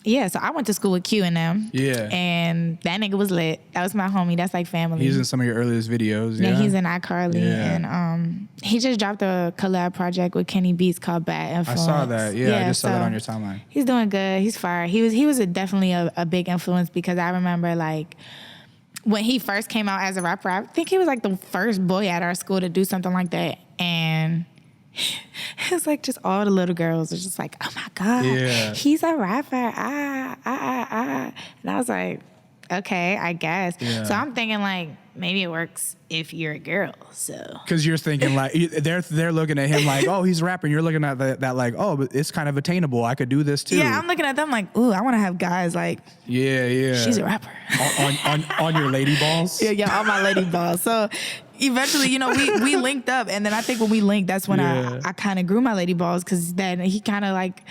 B: Yeah, so I went to school with Q and them.
A: Yeah.
B: And that nigga was lit. That was my homie. That's like family.
A: He's in some of your earliest videos.
B: Yeah, he's in iCarly. Yeah. And he just dropped a collab project with Kenny Beats called Bad Influence.
A: I saw that. Yeah, I just saw that on your timeline.
B: He's doing good. He's fire. He was definitely a big influence because I remember like when he first came out as a rapper, I think he was like the first boy at our school to do something like that. And it was like just all the little girls were just like, oh my God, he's a rapper. And I was like, okay, I guess. Yeah. So I'm thinking like maybe it works if you're a girl. So
A: because you're thinking like they're looking at him like, oh, he's rapping. You're looking at that like, oh, but it's kind of attainable. I could do this too.
B: Yeah, I'm looking at them like, ooh, I want to have guys like, she's a rapper
A: on your lady balls.
B: Yeah, on my lady balls. So eventually, you know, we linked up, and then I think when we linked, that's when I kind of grew my lady balls, because then he kind of like,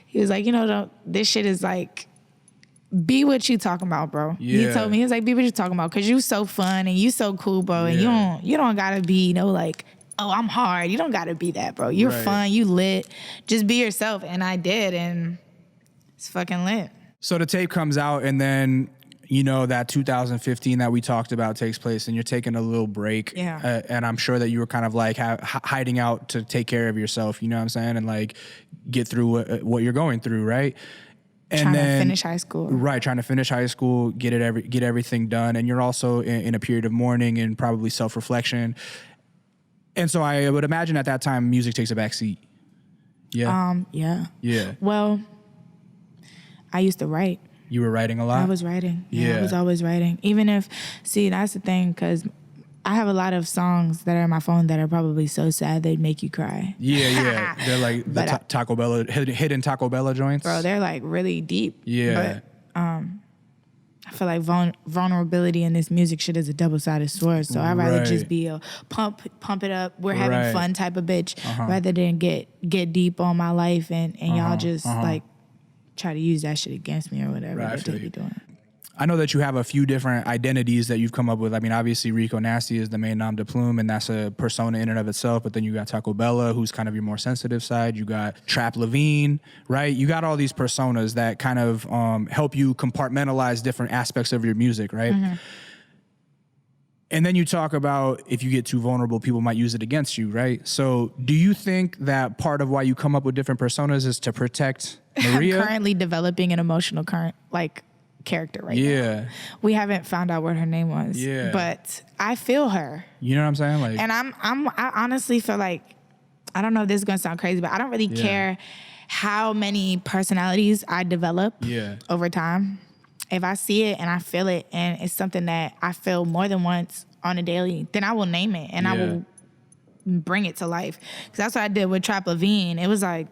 B: he was like, you know, this shit is like, be what you talking about, bro. Yeah. He told me, he was like, be what you talking about, because you so fun and you so cool, bro, and you don't gotta be, you know, like, oh, I'm hard. You don't gotta be that, bro. You're fun, you lit. Just be yourself, and I did, and it's fucking lit.
A: So the tape comes out, and then, you know, that 2015 that we talked about takes place, and you're taking a little break.
B: Yeah.
A: And I'm sure that you were kind of like hiding out to take care of yourself, you know what I'm saying? And like get through what you're going through, right? And
B: trying to finish high school.
A: Right, trying to finish high school, get everything done. And you're also in a period of mourning and probably self-reflection. And so I would imagine at that time, music takes a back seat. Yeah? Yeah.
B: Well, I used to write.
A: You were writing a lot?
B: I was writing. Yeah, I was always writing. Even if, see, that's the thing, because I have a lot of songs that are on my phone that are probably so sad they'd make you cry.
A: Yeah. They're like the Tacobella, hidden Tacobella joints.
B: Bro, they're like really deep.
A: Yeah.
B: But I feel like vulnerability in this music shit is a double-sided sword. So I'd rather just be a pump it up, we're having fun type of bitch, rather than get deep on my life and y'all just like try to use that shit against me or whatever they be doing.
A: I know that you have a few different identities that you've come up with. I mean, obviously Rico Nasty is the main nom de plume, and that's a persona in and of itself. But then you got Tacobella, who's kind of your more sensitive side. You got Trap Lavigne, right? You got all these personas that kind of help you compartmentalize different aspects of your music, right? Mm-hmm. And then you talk about if you get too vulnerable, people might use it against you, right? So do you think that part of why you come up with different personas is to protect Maria?
B: I'm currently developing an emotional character right now. We haven't found out what her name was. Yeah. But I feel her.
A: You know what I'm saying? Like,
B: and I honestly feel like, I don't know if this is gonna sound crazy, but I don't really care how many personalities I develop over time. If I see it and I feel it and it's something that I feel more than once on a daily, then I will name it and I will bring it to life. Because that's what I did with Trap Lavigne. It was like,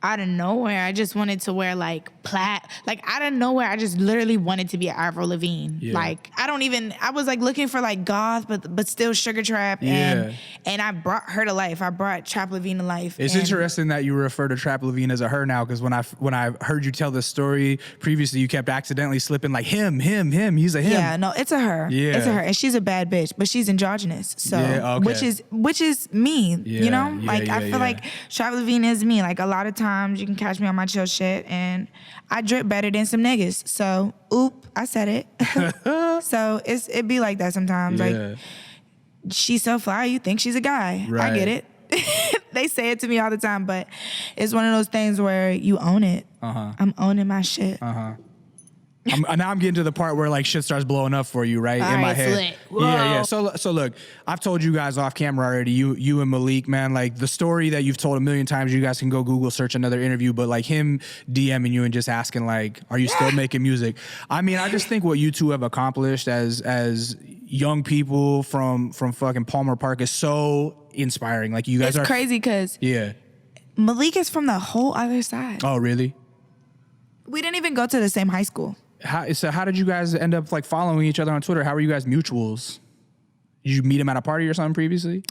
B: out of nowhere, I just wanted to wear like plaid. Like out of nowhere, I just literally wanted to be an Avril Lavigne. Yeah. Like I was like looking for like goth, but still sugar trap. And I brought her to life. I brought Trap Lavigne to life.
A: It's interesting that you refer to Trap Lavigne as a her now, because when I heard you tell this story previously, you kept accidentally slipping like him. He's a him.
B: Yeah, no, it's a her. Yeah. It's a her, and she's a bad bitch, but she's androgynous. So which is me. You know, I feel like Trap Lavigne is me. Like a lot of times you can catch me on my chill shit and I drip better than some niggas. So, I said it. So it be like that sometimes. Like, she's so fly, you think she's a guy. Right. I get it. They say it to me all the time, but it's one of those things where you own it. I'm owning my shit.
A: Now I'm getting to the part where like shit starts blowing up for you, right? In my head. Yeah. So look, I've told you guys off camera already, you and Malik, man, like the story that you've told a million times, you guys can go Google search another interview, but like him DMing you and just asking like, are you still making music? I mean, I just think what you two have accomplished as young people from fucking Palmer Park is so inspiring. Like you guys
B: it's crazy because Malik is from the whole other side.
A: Oh, really?
B: We didn't even go to the same high school.
A: How did you guys end up like following each other on Twitter? How were you guys mutuals? Did you meet him at a party or something previously?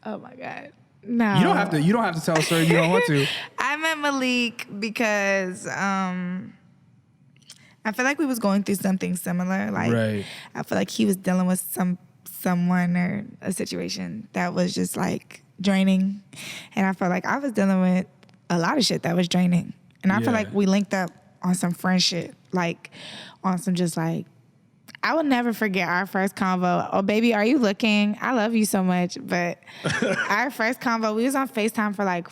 B: Oh my God. No.
A: You don't have to tell a story if you don't want to.
B: I met Malik because I feel like we was going through something similar. Like I feel like he was dealing with someone or a situation that was just like draining. And I felt like I was dealing with a lot of shit that was draining. And I feel like we linked up on some friendship, like on some just like, I will never forget our first convo. Oh, baby, are you looking? I love you so much. But our first convo, we was on FaceTime for like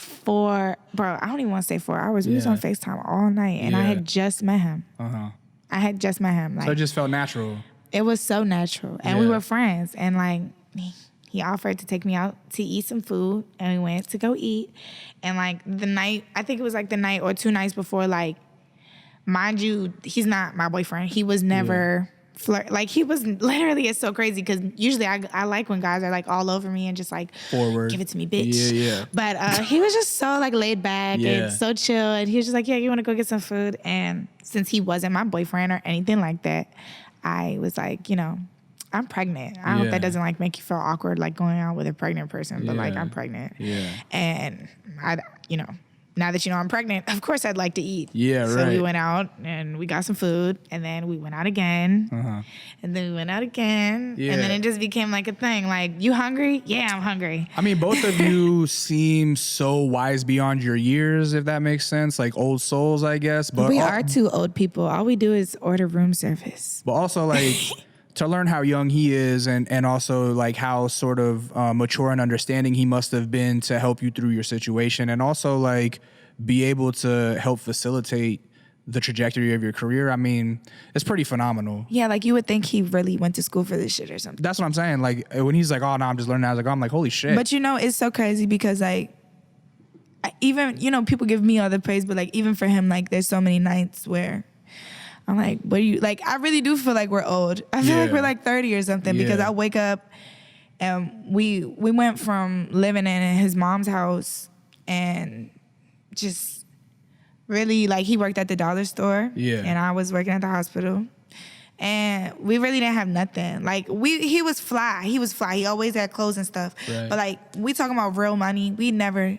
B: I don't even want to say 4 hours. We was on FaceTime all night, and I had just met him. I had just met him. Like,
A: so it just felt natural.
B: It was so natural. And we were friends. And like, he offered to take me out to eat some food, and we went to go eat. And like the night, I think it was like the night or 2 nights before, like, mind you, he's not my boyfriend. He was never... Like, he was literally, it's so crazy because usually I like when guys are like all over me and just like
A: forward,
B: give it to me, bitch. But he was just so like laid back and so chill, and he was just like, yeah, you want to go get some food? And since he wasn't my boyfriend or anything like that, I was like, you know, I'm pregnant. I hope that doesn't like make you feel awkward like going out with a pregnant person, but like I'm pregnant. And I, you know, now that you know I'm pregnant, of course I'd like to eat. So we went out and we got some food, and then we went out again, and then we went out again, and then it just became like a thing. Like, you hungry? Yeah, I'm hungry.
A: I mean, both of you seem so wise beyond your years, if that makes sense. Like old souls, I guess. But
B: we are 2 old people. All we do is order room service.
A: But also, like, to learn how young he is, and also like how sort of mature and understanding he must have been to help you through your situation, and also like be able to help facilitate the trajectory of your career. I mean, it's pretty phenomenal.
B: Yeah, like you would think he really went to school for this shit or something.
A: That's what I'm saying. Like when he's like, oh no, I'm just learning, I was like, oh, I'm like, holy shit.
B: But you know, it's so crazy because like, even, you know, people give me all the praise, but like even for him, like there's so many nights where I'm like, what do you, like, I really do feel like we're old. I feel like we're like 30 or something because I wake up and we went from living in his mom's house and just really, like, he worked at the dollar store and I was working at the hospital. And we really didn't have nothing. Like, he was fly. He always had clothes and stuff. Right. But like, we talking about real money. We never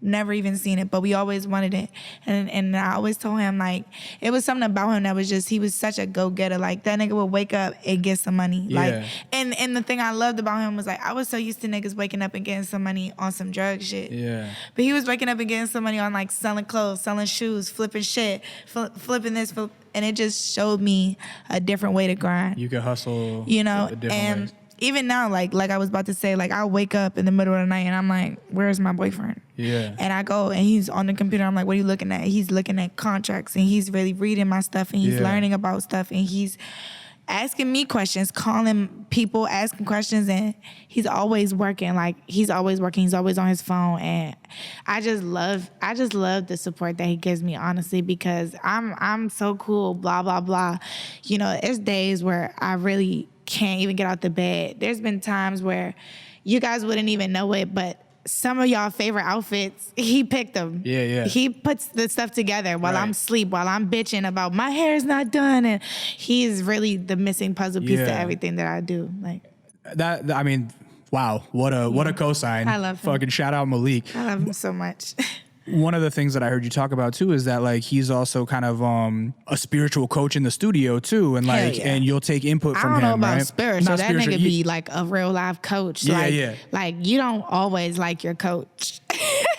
B: even seen it, but we always wanted it. And I always told him, like, it was something about him that was just, he was such a go-getter. Like, that nigga would wake up and get some money. Like, and the thing I loved about him was, like, I was so used to niggas waking up and getting some money on some drug shit. But he was waking up and getting some money on, like, selling clothes, selling shoes, flipping shit, flipping this, and it just showed me a different way to grind.
A: You could hustle,
B: you know, and ways. Even now, like I was about to say, like, I'll wake up in the middle of the night and I'm like, where's my boyfriend? And I go and he's on the computer. I'm like, what are you looking at? He's looking at contracts and he's really reading my stuff and he's learning about stuff and he's asking me questions, calling people, asking questions, and he's always working. Like, he's always working. He's always on his phone, and I just love the support that he gives me, honestly, because I'm so cool, blah blah blah. You know, there's days where I really can't even get out the bed. There's been times where you guys wouldn't even know it, but some of y'all favorite outfits, he picked them. He puts the stuff together while I'm asleep, while I'm bitching about my hair's not done, and he's really the missing puzzle piece to everything that I do. Like
A: that. I mean, wow, what a cosign.
B: I love him.
A: Fucking shout out Malik.
B: I love him so much.
A: One of the things that I heard you talk about too is that, like, he's also kind of a spiritual coach in the studio too, and like, and you'll take input from him.
B: I don't know about
A: right?
B: spiritual. That nigga be like a real life coach. Like you don't always like your coach.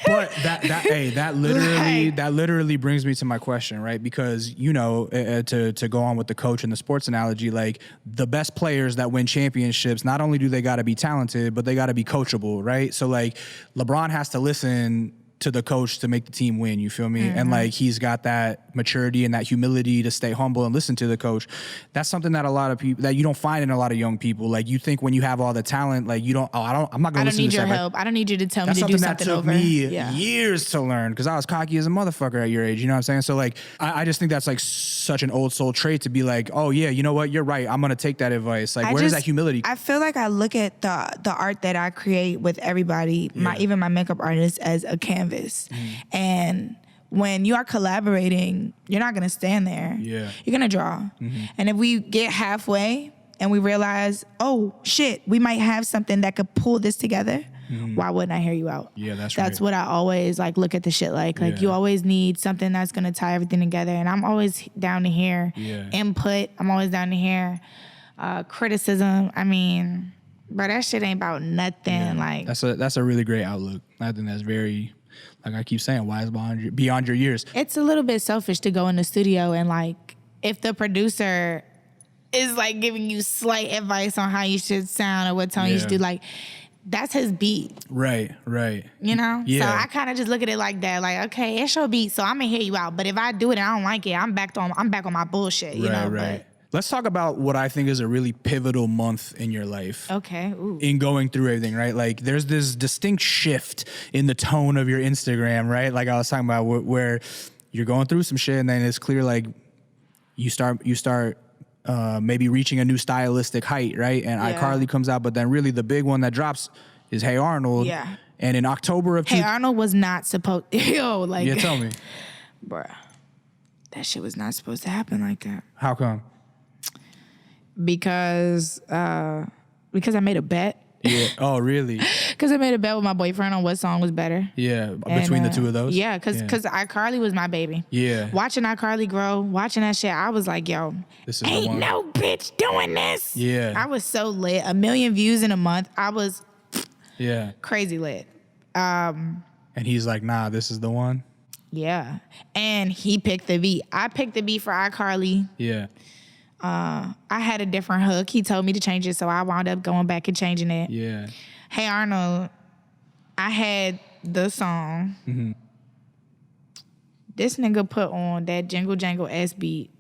A: But that literally brings me to my question, right? Because, you know, to go on with the coach and the sports analogy, like, the best players that win championships, not only do they got to be talented, but they got to be coachable, right? So like, LeBron has to listen to the coach to make the team win, you feel me? And like, he's got that maturity and that humility to stay humble and listen to the coach. That's something that a lot of people, that you don't find in a lot of young people. Like, you think when you have all the talent, like, you don't, I'm not gonna listen to this. I don't need
B: your help. I don't need you to tell me to do something over.
A: That took me years to learn, because I was cocky as a motherfucker at your age, you know what I'm saying? So like, I just think that's like such an old soul trait to be like, oh yeah, you know what, you're right, I'm gonna take that advice. Like, where does that humility?
B: I feel like I look at the art that I create with everybody, even my makeup artist, as a canvas. And when you are collaborating, you're not going to stand there. You're going to draw. And if we get halfway and we realize, oh shit, we might have something that could pull this together, why wouldn't I hear you out? That's what I always like look at the shit like. Like, you always need something that's going to tie everything together. And I'm always down to hear input. I'm always down to hear criticism. I mean, but that shit ain't about nothing. Like,
A: that's a really great outlook. I think that's very like I keep saying, wise beyond your years.
B: It's a little bit selfish to go in the studio and like, if the producer is like giving you slight advice on how you should sound or what tone you should do, like, that's his beat.
A: Right.
B: You know?
A: Yeah.
B: So I kind of just look at it like that. Like, okay, it's your beat, so I'm going to hear you out. But if I do it and I don't like it, I'm back on my bullshit, you know?
A: Right. Let's talk about what I think is a really pivotal month in your life.
B: Okay. Ooh.
A: In going through everything, right? Like there's this distinct shift in the tone of your Instagram, right? Like I was talking about where you're going through some shit and then it's clear like you start maybe reaching a new stylistic height, right? And iCarly comes out, but then really the big one that drops is Hey Arnold.
B: Yeah.
A: And in October of...
B: Hey Arnold was not supposed... Yo, like...
A: Yeah, tell me.
B: Bruh. That shit was not supposed to happen like that.
A: How come?
B: Because I made a bet.
A: Yeah. Oh, really?
B: Because I made a bet with my boyfriend on what song was better.
A: Yeah. Between the two of those?
B: Yeah, because iCarly was my baby.
A: Yeah.
B: Watching iCarly grow, watching that shit, I was like, yo,
A: this is
B: ain't
A: the one.
B: no bitch doing this.
A: Yeah.
B: I was so lit. 1 million views in a month. I was crazy lit.
A: And he's like, nah, this is the one?
B: Yeah. And he picked the beat. I picked the beat for iCarly.
A: Yeah.
B: I had a different hook. He told me to change it, so I wound up going back and changing it.
A: Yeah.
B: Hey Arnold, I had the song.
A: Mm-hmm.
B: This nigga put on that Jingle Jangle S beat.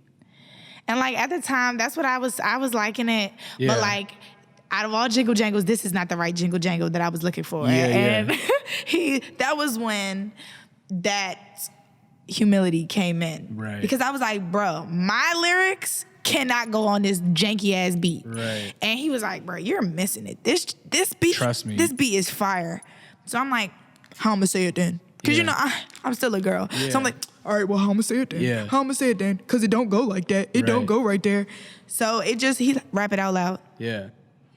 B: And like at the time, that's what I was liking it.
A: Yeah.
B: But like out of all Jingle Jangles, this is not the right Jingle Jangle that I was looking for.
A: Yeah,
B: and that was when that humility came in.
A: Right.
B: Because I was like, bro, my lyrics cannot go on this janky ass beat.
A: Right.
B: And he was like, bro, you're missing it. This beat,
A: trust me,
B: this beat is fire. So I'm like, how I'm gonna say it then? Because you know, I'm still a girl.
A: Yeah.
B: So I'm like, all right, well, how I'm gonna say it then?
A: Yeah.
B: How I'm gonna say it then? Because it don't go like that. It don't go right there. So he rap it out loud.
A: Yeah.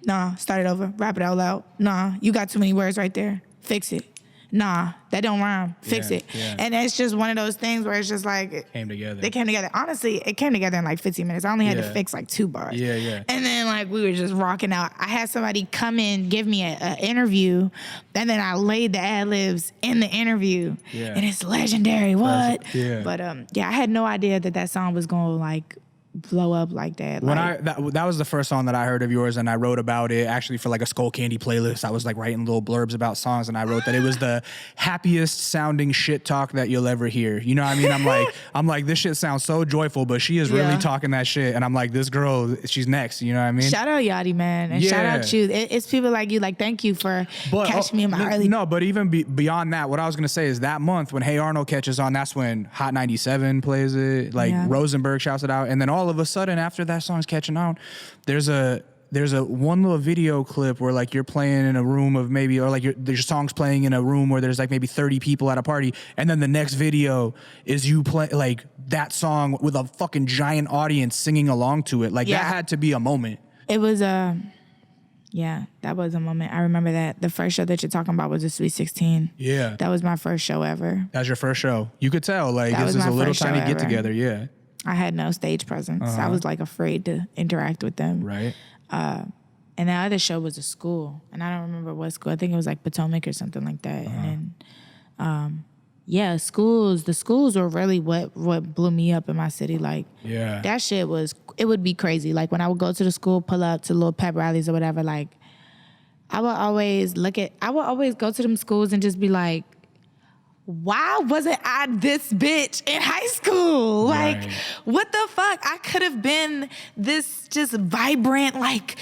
B: Nah, start it over. Rap it out loud. Nah, you got too many words right there. Fix it. Nah, that don't rhyme. Fix it.
A: Yeah.
B: And it's just one of those things where it's just like... They came together. Honestly, it came together in like 15 minutes. I only had to fix like 2 bars.
A: Yeah.
B: And then like we were just rocking out. I had somebody come in, give me an interview, and then I laid the ad-libs in the interview. Yeah. And it's legendary. What?
A: Yeah.
B: But I had no idea that song was going to like blow up like that.
A: When that was the first song that I heard of yours, and I wrote about it actually for like a Skullcandy playlist. I was like writing little blurbs about songs, and I wrote that it was the happiest sounding shit talk that you'll ever hear. You know what I mean? I'm like this shit sounds so joyful, but she is really talking that shit, and I'm like, this girl, she's next. You know what I mean?
B: Shout out Yachty, man, and shout out you. It's people like you. Like, thank you for catching me in my early.
A: No, but even beyond that, what I was gonna say is that month when Hey Arnold catches on, that's when Hot 97 plays it. Like Rosenberg shouts it out, and then all of a sudden after that song's catching on, there's a one little video clip where like you're playing in a room of maybe, or like your song's playing in a room where there's like maybe 30 people at a party, and then the next video is you play like that song with a fucking giant audience singing along to it. Like that had to be a moment.
B: It was that was a moment. I remember that. The first show that you're talking about was the Sweet 16.
A: Yeah.
B: That was my first show ever.
A: That was your first show. You could tell like
B: That
A: this
B: was
A: is
B: my
A: a little
B: first show
A: tiny get
B: ever.
A: together. Yeah.
B: I had no stage presence. I was like afraid to interact with them.
A: Right.
B: And the other show was a school, and I don't remember what school. I think it was like Potomac or something like that. And then, the schools were really what blew me up in my city. Like, that shit it would be crazy. Like when I would go to the school, pull up to little pep rallies or whatever, like I would always go to them schools and just be like, why wasn't I this bitch in high school? Like, what the fuck? I could have been this just vibrant, like,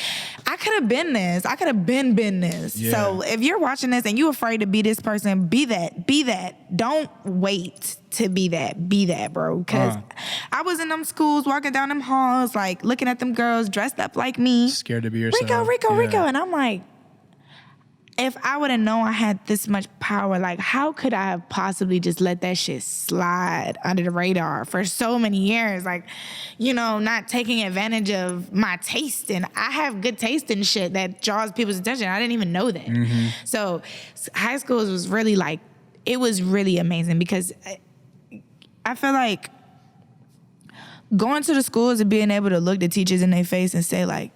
B: I could have been this. I could have been this. Yeah. So if you're watching this and you're afraid to be this person, be that. Don't wait to be that, bro. Because I was in them schools, walking down them halls, like, looking at them girls dressed up like me.
A: Scared to be yourself.
B: Rico. And I'm like, if I would have known I had this much power, like how could I have possibly just let that shit slide under the radar for so many years? Like, you know, not taking advantage of my taste. And I have good taste in shit that draws people's attention. I didn't even know that. Mm-hmm. So high school was really like, it was really amazing because I feel like going to the schools and being able to look the teachers in their face and say like,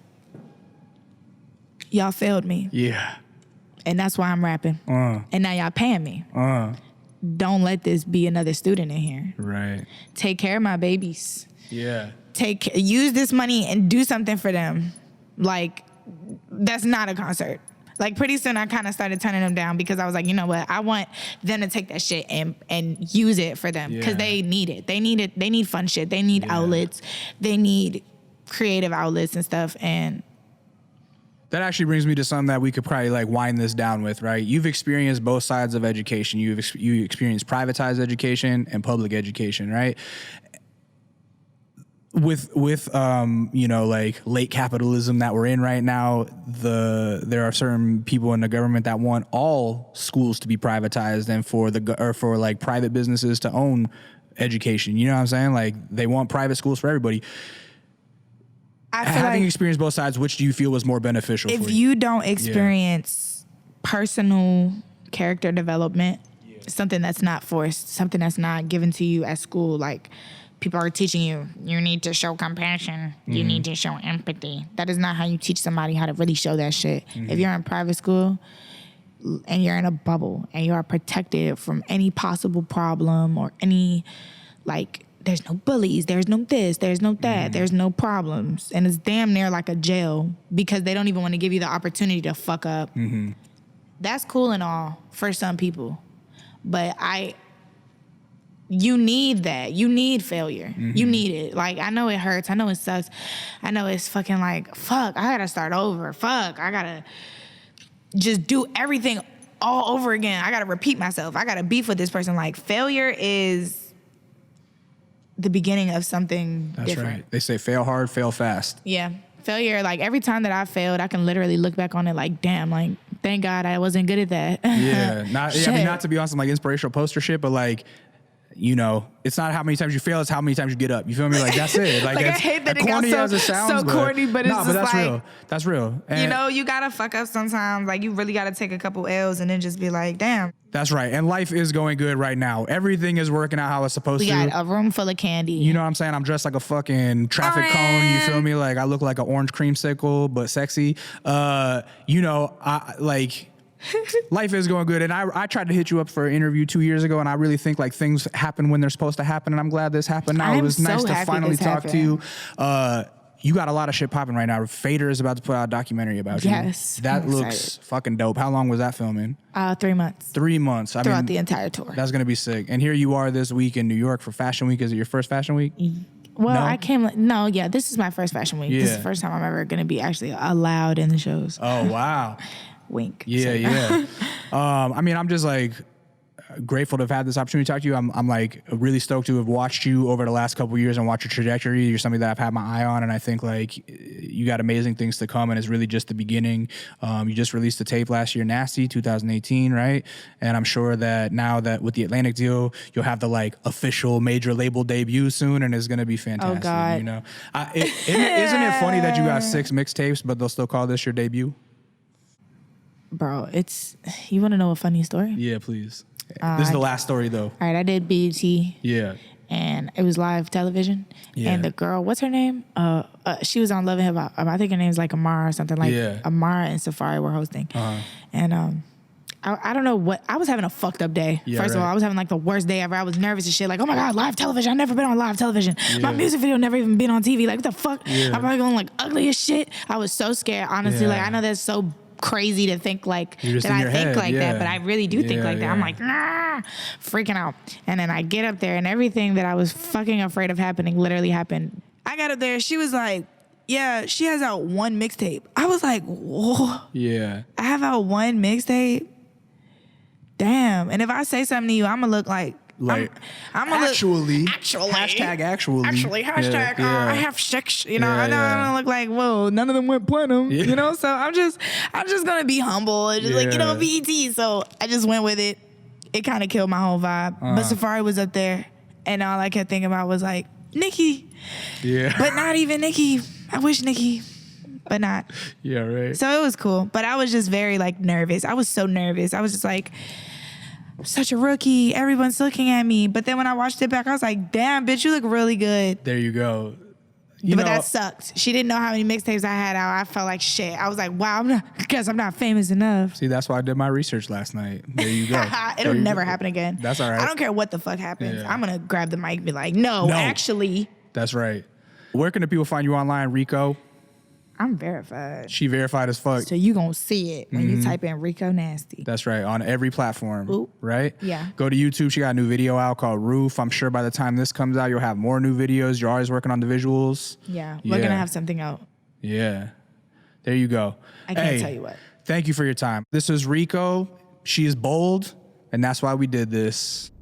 B: y'all failed me.
A: Yeah.
B: And that's why I'm rapping. And now y'all paying me. don't let this be another student in here.
A: Right.
B: Take care of my babies.
A: Yeah.
B: Use this money and do something for them. Like, that's not a concert. Like, pretty soon I kind of started turning them down because I was like, you know what? I want them to take that shit and use it for them because they need it. They need it. They need fun shit. They need outlets. They need creative outlets and stuff. And
A: that actually brings me to something that we could probably like wind this down with, right? You've experienced both sides of education. You experienced privatized education and public education, right? With you know, like late capitalism that we're in right now, there are certain people in the government that want all schools to be privatized and for like private businesses to own education. You know what I'm saying? Like they want private schools for everybody. Having experienced both sides, which do you feel was more beneficial for you?
B: If you don't experience personal character development, something that's not forced, something that's not given to you at school, like people are teaching you need to show compassion, you need to show empathy. That is not how you teach somebody how to really show that shit. If you're in private school and you're in a bubble and you are protected from any possible problem or any, like, there's no bullies, there's no this, there's no that, there's no problems. And it's damn near like a jail because they don't even want to give you the opportunity to fuck up. That's cool and all for some people. But you need that. You need failure. You need it. Like, I know it hurts. I know it sucks. I know it's fucking like, fuck, I gotta start over. Fuck, I gotta just do everything all over again. I gotta repeat myself. I gotta beef with this person. Like, failure is the beginning of something different. That's right.
A: They say fail hard, fail fast.
B: Yeah. Failure, like every time that I failed, I can literally look back on it like, damn, like, thank God I wasn't good at that.
A: Yeah. I mean, not to be on some like inspirational poster shit, but like, you know, it's not how many times you fail, it's how many times you get up. You feel me? Like, that's it. Like,
B: I hate that it got so corny, but it's just
A: that's
B: like,
A: real. That's real. And
B: you know, you gotta fuck up sometimes. Like, you really gotta take a couple L's and then just be like, damn.
A: That's right. And life is going good right now. Everything is working out how it's supposed to.
B: We got a room full of candy.
A: You know what I'm saying? I'm dressed like a fucking traffic cone. You feel me? Like, I look like an orange creamsicle, but sexy. You know, life is going good. And I tried to hit you up for an interview 2 years ago, and I really think like things happen when they're supposed to happen, and I'm glad this happened now. It was nice to finally talk to you. You got a lot of shit popping right now. Fader is about to put out a documentary about you.
B: Yes.
A: That looks fucking dope. How long was that filming?
B: 3 months.
A: 3 months.
B: Throughout the entire tour.
A: That's going to be sick. And here you are this week in New York for Fashion Week. Is it your first Fashion Week?
B: Well, this is my first Fashion Week. This is the first time I'm ever going to be actually allowed in the shows.
A: Oh, wow.
B: Wink.
A: Yeah. I mean, I'm just like grateful to have had this opportunity to talk to you. I'm like really stoked to have watched you over the last couple of years and watch your trajectory. You're somebody that I've had my eye on, and I think like you got amazing things to come, and it's really just the beginning. You just released a tape last year, Nasty, 2018, right? And I'm sure that now that with the Atlantic deal, you'll have the like official major label debut soon, and it's gonna be fantastic.
B: Oh God.
A: You know, isn't it funny that you got 6 mixtapes, but they'll still call this your debut?
B: Bro, you want to know a funny story?
A: Yeah, please. This is the last story, though.
B: All right, I did BET.
A: Yeah.
B: And it was live television.
A: Yeah.
B: And the girl, what's her name? She was on Love and Hip Hop. I think her name's like Amara or something. Like Amara and Safari were hosting. And I don't know what, I was having a fucked up day. First of all, I was having like the worst day ever. I was nervous as shit. Like, oh my God, live television. I've never been on live television. My music video never even been on TV. Like, what the fuck? I'm probably going like ugly as shit. I was so scared, honestly. Like, I know that's so crazy to think like that I think like that, but I really do think like that. I'm like, nah, freaking out. And then I get up there and everything that I was fucking afraid of happening literally happened. I got up there, she was like, yeah, she has out 1 mixtape. I was like, whoa. Yeah. I have out 1 mixtape? Damn. And if I say something to you, I'm gonna look like I'm
A: actually
B: hashtag
A: hashtag
B: I have 6, you know. I don't look like, whoa, none of them went platinum, you know. So I'm just gonna be humble and just like, you know, BET. So I just went with it. It kind of killed my whole vibe. But Safari was up there, and all I kept thinking about was like, Nicki, but not even Nicki. I wish Nicki, but not.
A: Yeah, right.
B: So it was cool, but I was just very like nervous. I was so nervous. I was just like, I'm such a rookie. Everyone's looking at me. But then when I watched it back, I was like, damn, bitch, you look really good.
A: There you go.
B: But that sucked. She didn't know how many mixtapes I had out. I felt like shit. I was like, wow, I'm not famous enough.
A: See, that's why I did my research last night. There you go.
B: It'll never happen again.
A: That's all right.
B: I don't care what the fuck happens. Yeah. I'm going to grab the mic and be like, no, actually.
A: That's right. Where can the people find you online, Rico?
B: I'm verified.
A: She verified as fuck.
B: So you gonna see it when you type in Rico Nasty.
A: That's right, on every platform.
B: Ooh.
A: Right?
B: Yeah.
A: Go to YouTube. She got a new video out called Roof. I'm sure by the time this comes out, you'll have more new videos. You're always working on the visuals.
B: Yeah. We're gonna have something out.
A: Yeah. There you go.
B: I can't tell you what.
A: Thank you for your time. This is Rico. She is bold, and that's why we did this.